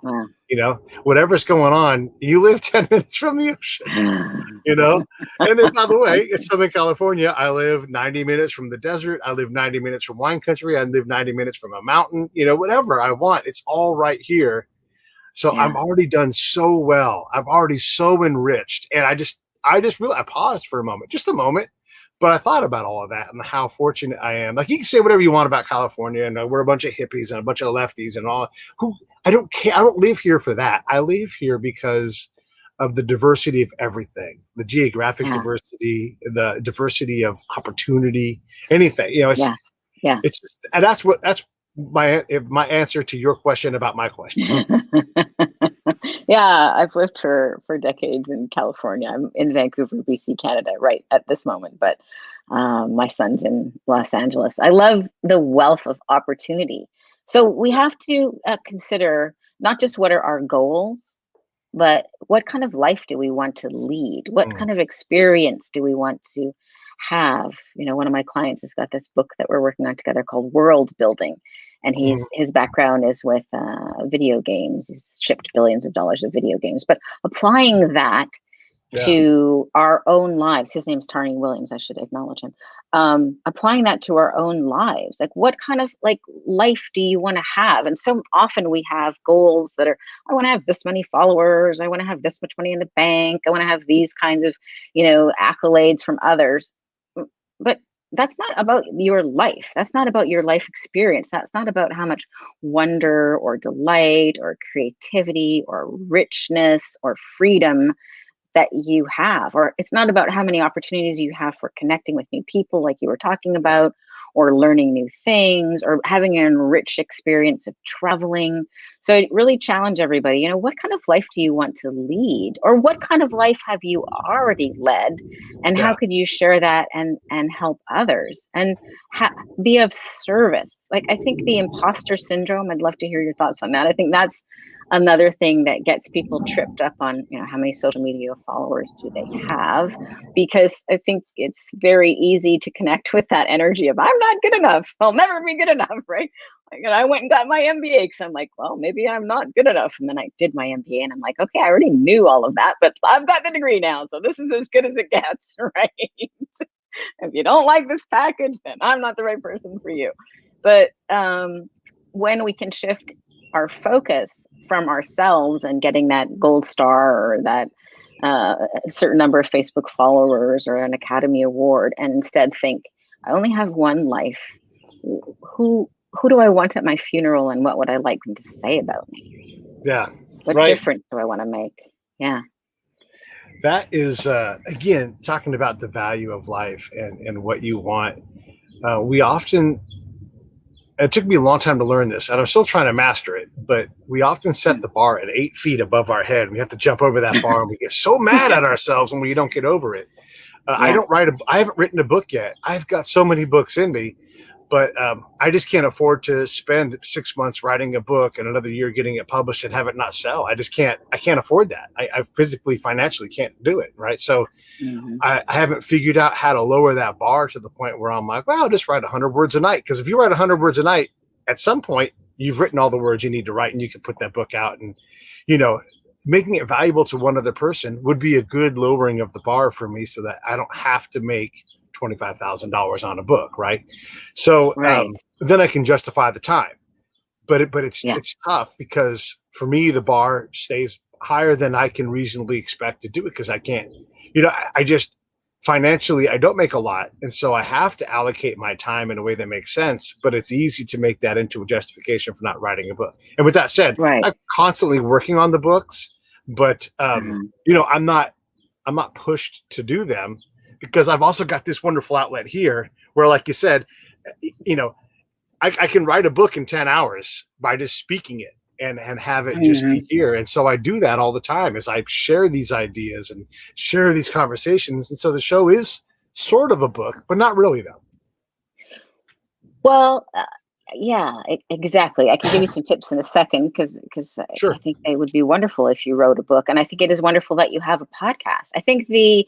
Whatever's going on, you live 10 minutes from the ocean, And then, by the way, it's Southern California. I live 90 minutes from the desert. I live 90 minutes from wine country. I live 90 minutes from a mountain, whatever I want. It's all right here. So I'm already done so well. I'm already so enriched. And I just really, I paused for a moment, just a moment, But I thought about all of that and how fortunate I am. Like, you can say whatever you want about California, and we're a bunch of hippies and a bunch of lefties and all. Who I don't care. I don't live here for that. I live here because of the diversity of everything, the geographic Yeah, diversity, the diversity of opportunity, anything. yeah, yeah. it's and that's my answer to your question about my question. Yeah, I've lived for decades in California. I'm in Vancouver, BC, Canada, right at this moment, but my son's in Los Angeles. I love the wealth of opportunity. So we have to consider not just what are our goals, but what kind of life do we want to lead? What Mm, kind of experience do we want to have? One of my clients has got this book that we're working on together called World Building, and mm, his background is with video games. He's shipped billions of dollars of video games, but applying that yeah, to our own lives. His name's Tarny Williams. I should acknowledge him. Applying that to our own lives, like what kind of like life do you want to have? And so often we have goals that are, I want to have this many followers. I want to have this much money in the bank. I want to have these kinds of, accolades from others. But that's not about your life. That's not about your life experience. That's not about how much wonder or delight or creativity or richness or freedom that you have, or it's not about how many opportunities you have for connecting with new people like you were talking about, or learning new things, or having an enriched experience of traveling. So I really challenge everybody, what kind of life do you want to lead, or what kind of life have you already led, and how yeah, could you share that and help others, and be of service? Like, I think the imposter syndrome, I'd love to hear your thoughts on that. I think that's another thing that gets people tripped up on, how many social media followers do they have? Because I think it's very easy to connect with that energy of I'm not good enough. I'll never be good enough, right? Like, and I went and got my MBA because I'm like, well, maybe I'm not good enough. And then I did my MBA and I'm like, okay, I already knew all of that, but I've got the degree now. So this is as good as it gets, right? If you don't like this package, then I'm not the right person for you. But when we can shift our focus from ourselves and getting that gold star or that certain number of Facebook followers or an Academy Award, and instead think, I only have one life. Who do I want at my funeral, and what would I like them to say about me? yeah, What right. difference do I want to make? Yeah. That is again talking about the value of life and what you want. We often It took me a long time to learn this, and I'm still trying to master it. But we often set the bar at 8 feet above our head. We have to jump over that bar, and we get so mad at ourselves when we don't get over it. Yeah. I haven't written a book yet. I've got so many books in me, but I just can't afford to spend 6 months writing a book and another year getting it published and have it not sell. I just can't. I can't afford that. I physically, financially can't do it. Right. So Hmm. I haven't figured out how to lower that bar to the point where I'm like, well, I'll just write 100 words a night. Because if you write 100 words a night, at some point, you've written all the words you need to write and you can put that book out. And, you know, making it valuable to one other person would be a good lowering of the bar for me so that I don't have to make $25,000 on a book. Right. So Right. then I can justify the time. But Yeah. it's tough because for me, the bar stays higher than I can reasonably expect to do it because I can't, I just financially I don't make a lot, and so I have to allocate my time in a way that makes sense. But it's easy to make that into a justification for not writing a book. And with that said, Right. I'm constantly working on the books, but Uh-huh. I'm not pushed to do them because I've also got this wonderful outlet here where, like you said, you know, I can write a book in 10 hours by just speaking it and have it just be Hmm. here. And so I do that all the time as I share these ideas and share these conversations. And so the show is sort of a book, but not really though. Well, yeah, exactly. I can give you some tips in a second because I Sure. think it would be wonderful if you wrote a book, and I think it is wonderful that you have a podcast. I think the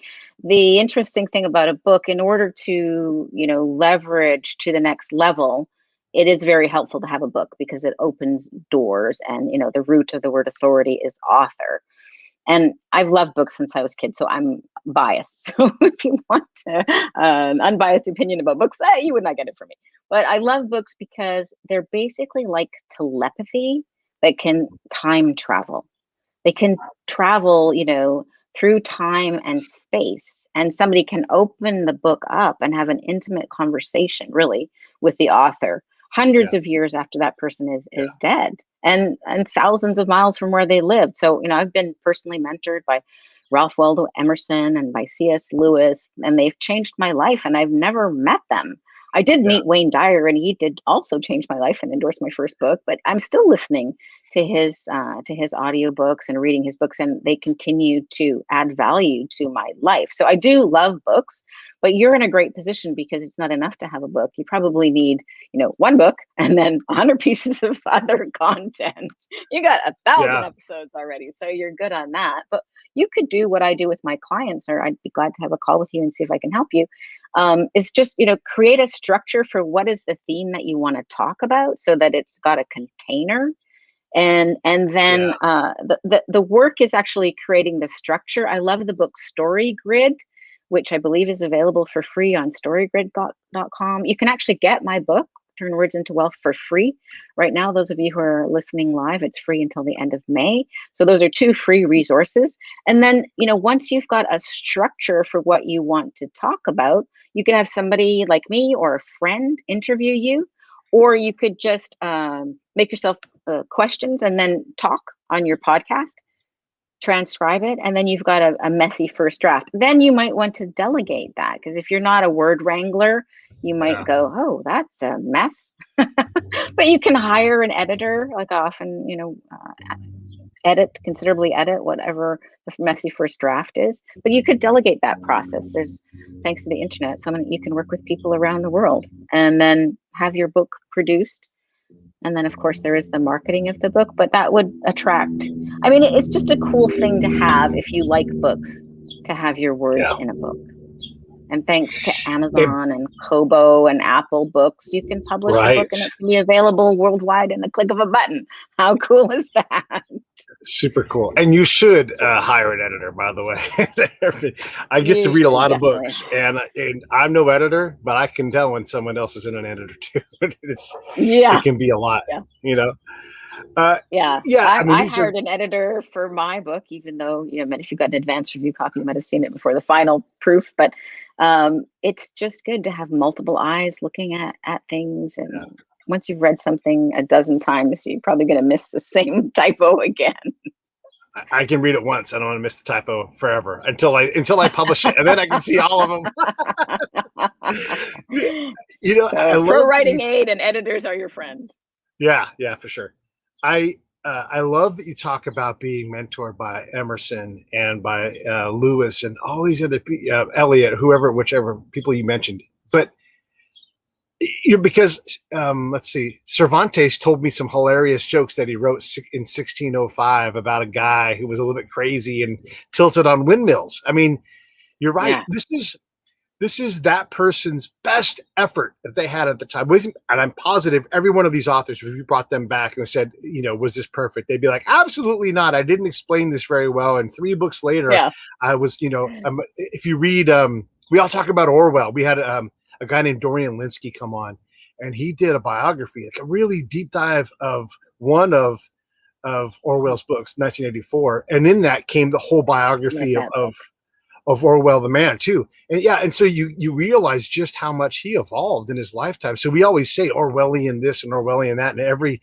interesting thing about a book, in order to leverage to the next level, it is very helpful to have a book because it opens doors, and the root of the word authority is author. And I've loved books since I was a kid, so I'm biased. So if you want an unbiased opinion about books, you would not get it from me. But I love books because they're basically like telepathy that can time travel. They can travel, through time and space. And somebody can open the book up and have an intimate conversation, really, with the author, Yeah. hundreds of years after that person is dead, and thousands of miles from where they lived. So, I've been personally mentored by Ralph Waldo Emerson and by C.S. Lewis, and they've changed my life, and I've never met them. I did Yeah. meet Wayne Dyer, and he did also change my life and endorse my first book, but I'm still listening to his audiobooks and reading his books, and they continue to add value to my life. So I do love books, but you're in a great position because it's not enough to have a book. You probably need, one book and then 100 pieces of other content. You got 1,000 Yeah. episodes already, so you're good on that. But you could do what I do with my clients, or I'd be glad to have a call with you and see if I can help you. Is just, create a structure for what is the theme that you want to talk about so that it's got a container. And then Yeah. the work is actually creating the structure. I love the book Story Grid, which I believe is available for free on storygrid.com. You can actually get my book, Turn Words into Wealth, for free. Right now, those of you who are listening live, it's free until the end of May. So those are 2 free resources. And then, once you've got a structure for what you want to talk about, you can have somebody like me or a friend interview you, or you could just make yourself questions and then talk on your podcast, transcribe it, and then you've got a messy first draft. Then you might want to delegate that, because if you're not a word wrangler, you might Yeah. go, oh, that's a mess. But you can hire an editor, like often, considerably edit whatever the messy first draft is. But you could delegate that process. There's, thanks to the internet, so many, you can work with people around the world and then have your book produced. And then, of course, there is the marketing of the book, but that would attract. I mean, it's just a cool thing to have if you like books, to have your words Yeah. in a book. And thanks to It- Amazon and Kobo and Apple Books, you can publish a book right. and it can be available worldwide in the click of a button. How cool is that? Super cool. And you should hire an editor, by the way. I get to You read a should lot of definitely. books, and I'm no editor, but I can tell when someone else is in an editor too. Yeah. It can be a lot, Yeah. you know. Uh, Yeah, yeah, I mean, I these are hired an editor for my book, even though, if you got an advanced review copy, you might have seen it before the final proof. But it's just good to have multiple eyes looking at things. And once you've read something a dozen times, you're probably going to miss the same typo again. I can read it once. I don't want to miss the typo forever until I publish it, and then I can see all of them. I So, pro love that writing you. aid and editors are your friend. Yeah, for sure. I love that you talk about being mentored by Emerson and by Lewis and all these other Eliot, whichever people you mentioned. But because let's see, Cervantes told me some hilarious jokes that he wrote in 1605 about a guy who was a little bit crazy and tilted on windmills. I mean, you're right. Yeah. This is that person's best effort that they had at the time. And I'm positive every one of these authors, if you brought them back and said, was this perfect? They'd be like, absolutely not. I didn't explain this very well. And 3 books later, Yeah. I was, if you read, we all talk about Orwell. We had a guy named Dorian Linsky come on, and he did a biography, like a really deep dive of one of Orwell's books, 1984. And in that came the whole biography of Orwell the man too. And so you realize just how much he evolved in his lifetime. So we always say Orwellian this and Orwellian that, and every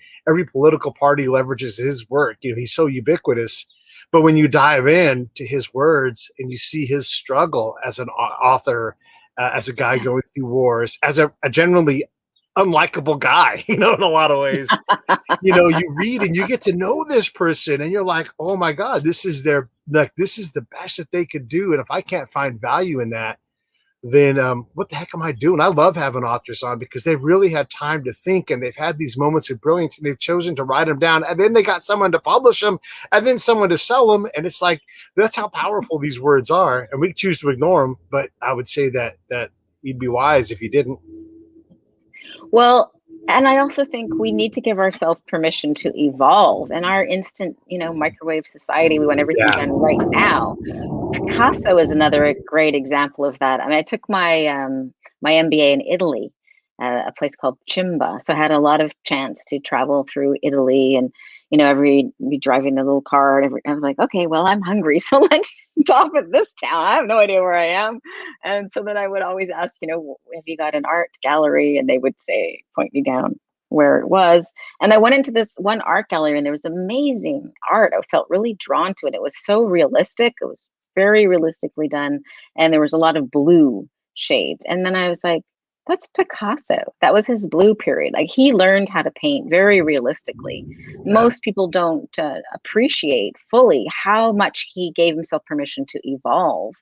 political party leverages his work. He's so ubiquitous. But when you dive in to his words and you see his struggle as an author, as a guy going through wars, as a generally unlikable guy, in a lot of ways, you read and you get to know this person and you're like, oh my God, this is the best that they could do. And if I can't find value in that, then what the heck am I doing? I love having authors on because they've really had time to think and they've had these moments of brilliance and they've chosen to write them down. And then they got someone to publish them and then someone to sell them. And it's like, that's how powerful these words are. And we choose to ignore them. But I would say that you'd be wise if you didn't. Well, and I also think we need to give ourselves permission to evolve. In our instant, microwave society, we want everything done right now. Picasso is another great example of that. I mean, I took my my MBA in Italy, a place called Chimba. So I had a lot of chance to travel through Italy, and be driving the little car. And I was like, okay, well, I'm hungry. So let's stop at this town. I have no idea where I am. And so then I would always ask, have you got an art gallery? And they would say, point me down where it was. And I went into this one art gallery and there was amazing art. I felt really drawn to it. It was so realistic. It was very realistically done. And there was a lot of blue shades. And then I was like, that's Picasso. That was his blue period. Like, he learned how to paint very realistically. Most people don't appreciate fully how much he gave himself permission to evolve.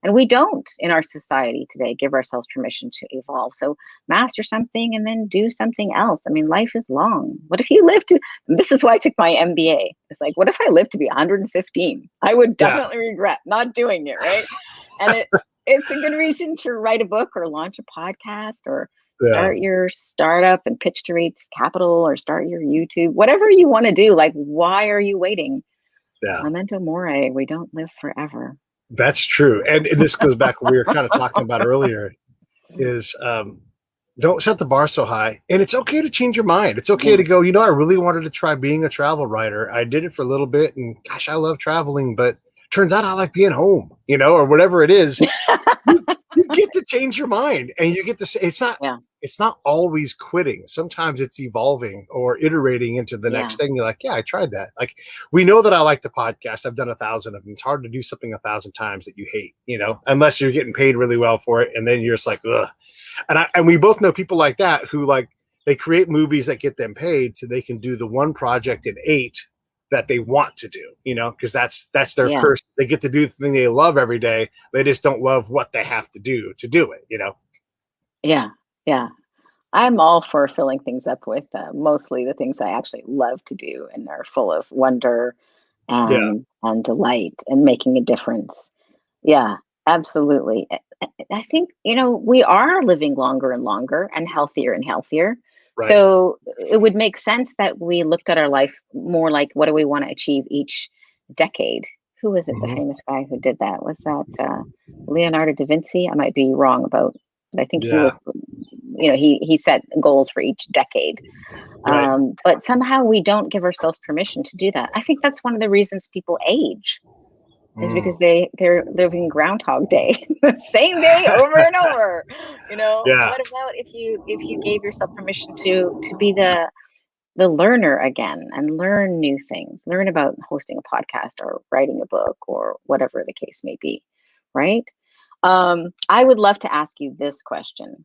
And we don't in our society today give ourselves permission to evolve. So master something and then do something else. I mean, life is long. What if you live to, this is why I took my MBA. It's like, what if I live to be 115? I would definitely regret not doing it, right? And it's a good reason to write a book or launch a podcast or start your startup and pitch to raise capital or start your YouTube, whatever you want to do. Like, why are you waiting? Memento mori, we don't live forever. That's true. And this goes back to what we were kind of talking about earlier is don't set the bar so high. And it's okay to change your mind. It's okay to go, I really wanted to try being a travel writer. I did it for a little bit and gosh, I love traveling, but turns out I like being home, or whatever it is. you get to change your mind and you get to say, it's not always quitting. Sometimes it's evolving or iterating into the next thing. You're like, I tried that. Like, we know that I like the podcast. I've done 1,000 of them. It's hard to do something 1,000 times that you hate, unless you're getting paid really well for it. And then you're just like, ugh. And we both know people like that who they create movies that get them paid so they can do the one project in 8 that they want to do, because that's their curse. They get to do the thing they love every day. They just don't love what they have to do it, Yeah. I'm all for filling things up with mostly the things I actually love to do and are full of wonder and delight and making a difference. Yeah, absolutely. I think, we are living longer and longer and healthier and healthier. Right. So it would make sense that we looked at our life more like, what do we want to achieve each decade? Who was it, the famous guy who did that? Was that Leonardo da Vinci? I might be wrong about, but I think he was, he set goals for each decade. Right. But somehow we don't give ourselves permission to do that. I think that's one of the reasons people age. Is because they're living Groundhog Day, the same day over and over. What about if you gave yourself permission to be the learner again and learn new things, learn about hosting a podcast or writing a book or whatever the case may be, right? I would love to ask you this question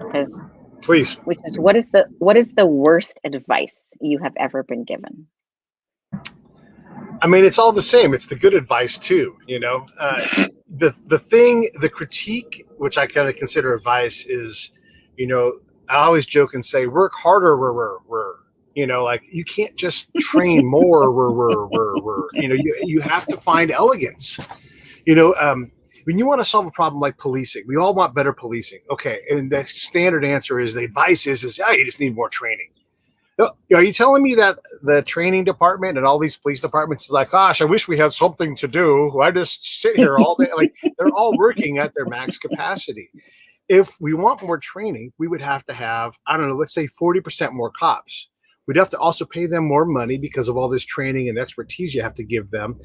please, which is, what is the worst advice you have ever been given? I mean, it's all the same. It's the good advice too, the critique, which I kind of consider advice, is, I always joke and say, work harder, like, you can't just train more, you have to find elegance, when you want to solve a problem like policing, we all want better policing. Okay. And the standard answer is, the advice is, you just need more training. Are you telling me that the training department and all these police departments is like, gosh, I wish we had something to do. I just sit here all day. Like, they're all working at their max capacity. If we want more training, we would have to have, I don't know, let's say 40% more cops. We'd have to also pay them more money because of all this training and expertise you have to give them.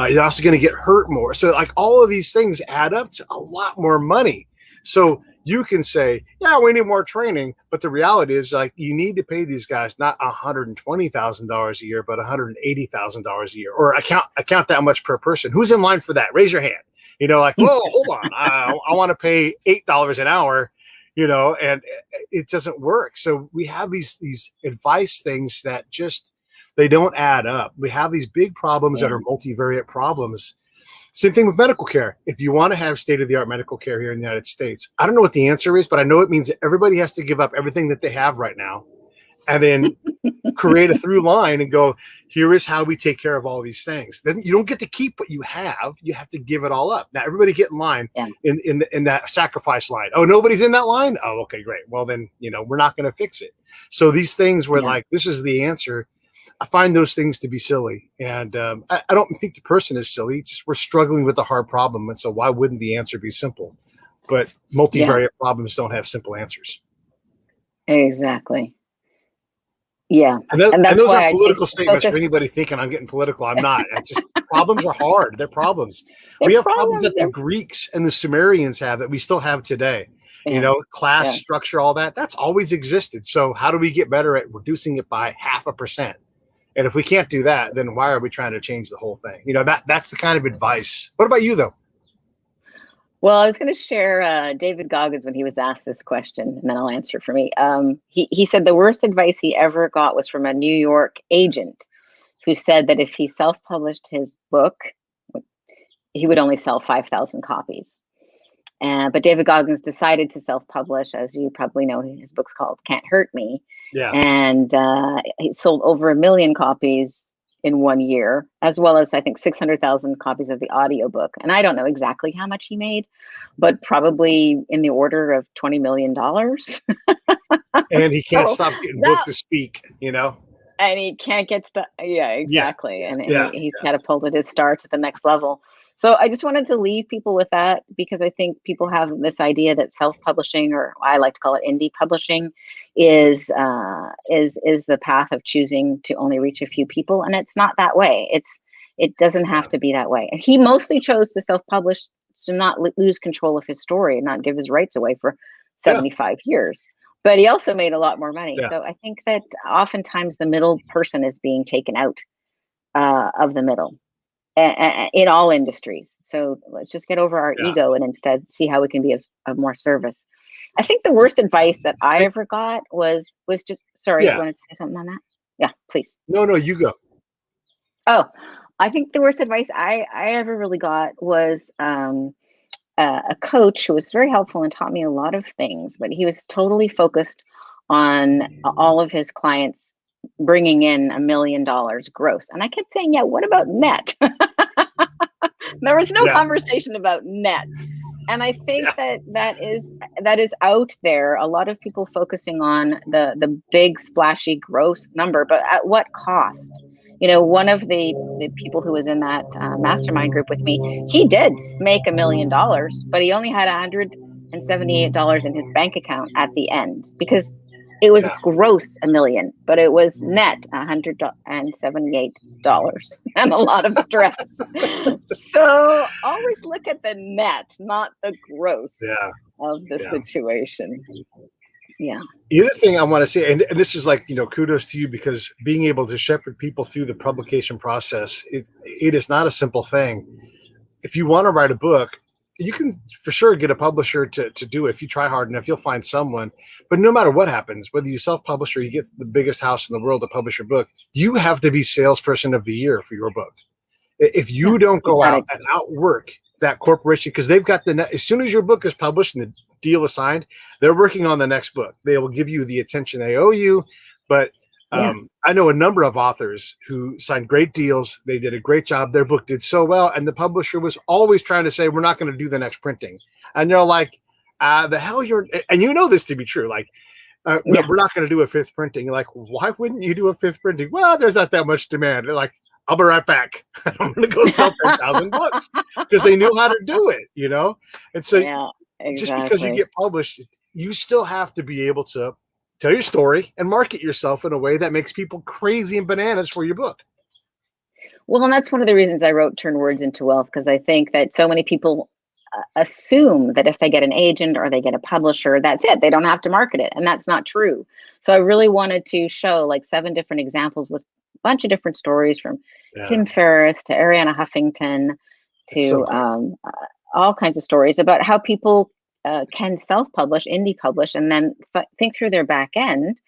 You're also going to get hurt more. So like, all of these things add up to a lot more money. So you can say, we need more training, but the reality is, like, you need to pay these guys not $120,000 a year, but $180,000 a year, or account that much per person. Who's in line for that? Raise your hand. Like, whoa, hold on, I want to pay $8 an hour, and it doesn't work. So we have these advice things that just, they don't add up. We have these big problems that are multivariate problems. Same thing with medical care. If you want to have state-of-the-art medical care here in the United States, I don't know what the answer is, but I know it means that everybody has to give up everything that they have right now and then create a through line and go, here is how we take care of all these things. Then you don't get to keep what you have. You have to give it all up. Now, everybody get in line in that sacrifice line. Oh, nobody's in that line? Oh, okay, great. Well, then, we're not going to fix it. So these things where like, this is the answer, I find those things to be silly. And I don't think the person is silly. It's just, we're struggling with a hard problem. And so why wouldn't the answer be simple? But multivariate problems don't have simple answers. Exactly. Yeah, And and that's those why aren't I choose political to statements for focus. anybody thinking I'm getting political. I'm not. I just problems are hard. They're problems. Their We have problems problems. that the Greeks and the Sumerians have that we still have today. You Yeah, know, class yeah. structure, all that. That's always existed. So how do we get better at reducing it by 0.5%? And if we can't do that, then why are we trying to change the whole thing? You know, that's the kind of advice. What about you though? Well, I was going to share David Goggins when he was asked this question, and then I'll answer for me. He said the worst advice he ever got was from a New York agent who said that if he self-published his book, he would only sell 5,000 copies. But David Goggins decided to self-publish, as you probably know. His book's called "Can't Hurt Me," Yeah. and he sold over 1 million copies in 1 year, as well as I think 600,000 copies of the audiobook. And I don't know exactly how much he made, but probably in the order of $20 million. And he can't So stop getting booked that, to speak, you know? and he can't get stuff. Yeah, Yeah. exactly. And Yeah. he's catapulted his star to the next level. So I just wanted to leave people with that, because I think people have this idea that self-publishing, or I like to call it indie publishing, is the path of choosing to only reach a few people, and it's not that way. It doesn't have Yeah. to be that way. He mostly chose to self-publish to not lose control of his story and not give his rights away for Yeah. 75 years. But he also made a lot more money. Yeah. So I think that oftentimes the middle person is being taken out of the middle in all industries. So let's just get over our Yeah. ego and instead see how we can be of more service. I think the worst advice that I ever got was just, sorry, you Yeah. wanted to say something on that? Yeah, please. No, you go. Oh, I think the worst advice I ever really got was a coach who was very helpful and taught me a lot of things, but he was totally focused on all of his clients bringing in $1 million gross. And I kept saying, yeah, what about net? There was no Yeah. conversation about net. And I think Yeah. that is out there. A lot of people focusing on the big splashy gross number, but at what cost? You know, one of the people who was in that mastermind group with me, he did make $1 million, but he only had $178 in his bank account at the end, because it was Yeah. gross 1 million, but it was net $178 and a lot of stress. So always look at the net, not the gross Yeah. of the Yeah. situation. Yeah. The other thing I want to say, and this is like, you know, kudos to you, because being able to shepherd people through the publication process, it is not a simple thing. If you want to write a book, you can for sure get a publisher to do it. If you try hard enough, you'll find someone. But no matter what happens, whether you self-publish or you get the biggest house in the world to publish your book, you have to be salesperson of the year for your book. If you Yeah. don't go You gotta, out and outwork that corporation, because they've got as soon as your book is published and the deal is signed, they're working on the next book. They will give you the attention they owe you. But yeah. I know a number of authors who signed great deals. They did a great job. Their book did so well, and the publisher was always trying to say, "We're not going to do the next printing." And you're like, "The hell you're?" And you know this to be true. Like, Yeah. we're not going to do a fifth printing. You're like, why wouldn't you do a fifth printing? Well, there's not that much demand. They're like, I'll be right back. I'm going to go sell 10,000 books, because they knew how to do it, you know? And so Yeah, just because you exactly. get published, you still have to be able to tell your story and market yourself in a way that makes people crazy and bananas for your book. Well, and that's one of the reasons I wrote Turn Words into Wealth, because I think that so many people assume that if they get an agent or they get a publisher, that's it. They don't have to market it. And that's not true. So I really wanted to show like 7 different examples with a bunch of different stories, from Yeah, Tim Ferriss to Arianna Huffington it's so to cool. all kinds of stories about how people can self-publish, indie publish, and then think through their back end.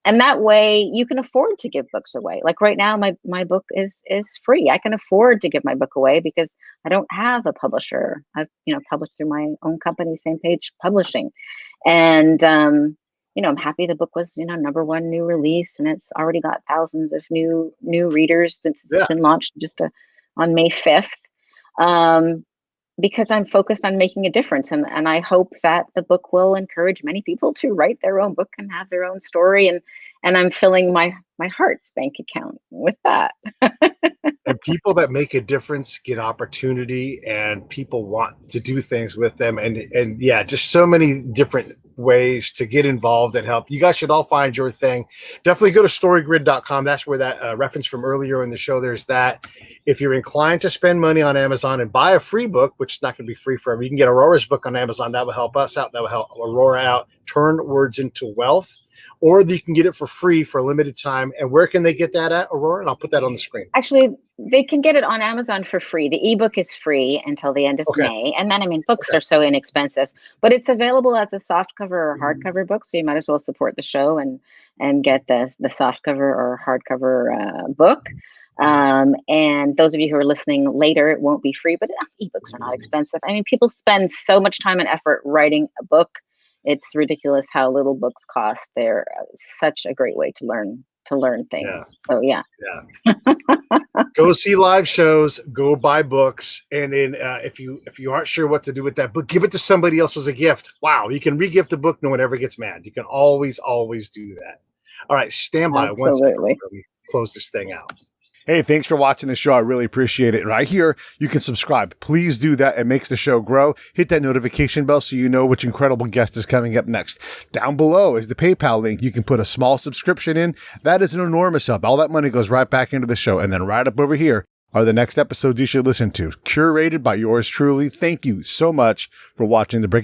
And that way you can afford to give books away. Like right now, my book is free. I can afford to give my book away because I don't have a publisher. I've, you know, published through my own company, Same Page Publishing. And you know, I'm happy the book was, you know, #1 new release, and it's already got thousands of new readers since it's Yeah. been launched just on May 5th. Because I'm focused on making a difference, and I hope that the book will encourage many people to write their own book and have their own story, and I'm filling my heart's bank account with that. And people that make a difference get opportunity, and people want to do things with them. And yeah, just so many different ways to get involved and help. You guys should all find your thing. Definitely go to storygrid.com. That's where that reference from earlier in the show, there's that. If you're inclined to spend money on Amazon and buy a free book, which is not going to be free forever, you can get Aurora's book on Amazon. That will help us out. That will help Aurora out. Turn Words into Wealth. Or you can get it for free for a limited time. And where can they get that at, Aurora? And I'll put that on the screen. Actually, they can get it on Amazon for free. The ebook is free until the end of May. And then, I mean, books are so inexpensive, but it's available as a softcover or hardcover book. So you might as well support the show and get the softcover or hardcover book. And those of you who are listening later, it won't be free, but ebooks are not expensive. I mean, people spend so much time and effort writing a book. It's ridiculous how little books cost. They're such a great way to learn things. Yeah. So go see live shows, go buy books, and then if you aren't sure what to do with that book, give it to somebody else as a gift. Wow, you can re-gift a book. No one ever gets mad. You can always do that. All right, stand by. One second. Let me close this thing out. Hey, thanks for watching the show. I really appreciate it. Right here, you can subscribe. Please do that. It makes the show grow. Hit that notification bell so you know which incredible guest is coming up next. Down below is the PayPal link. You can put a small subscription in. That is an enormous help. All that money goes right back into the show. And then right up over here are the next episodes you should listen to, curated by yours truly. Thank you so much for watching the Break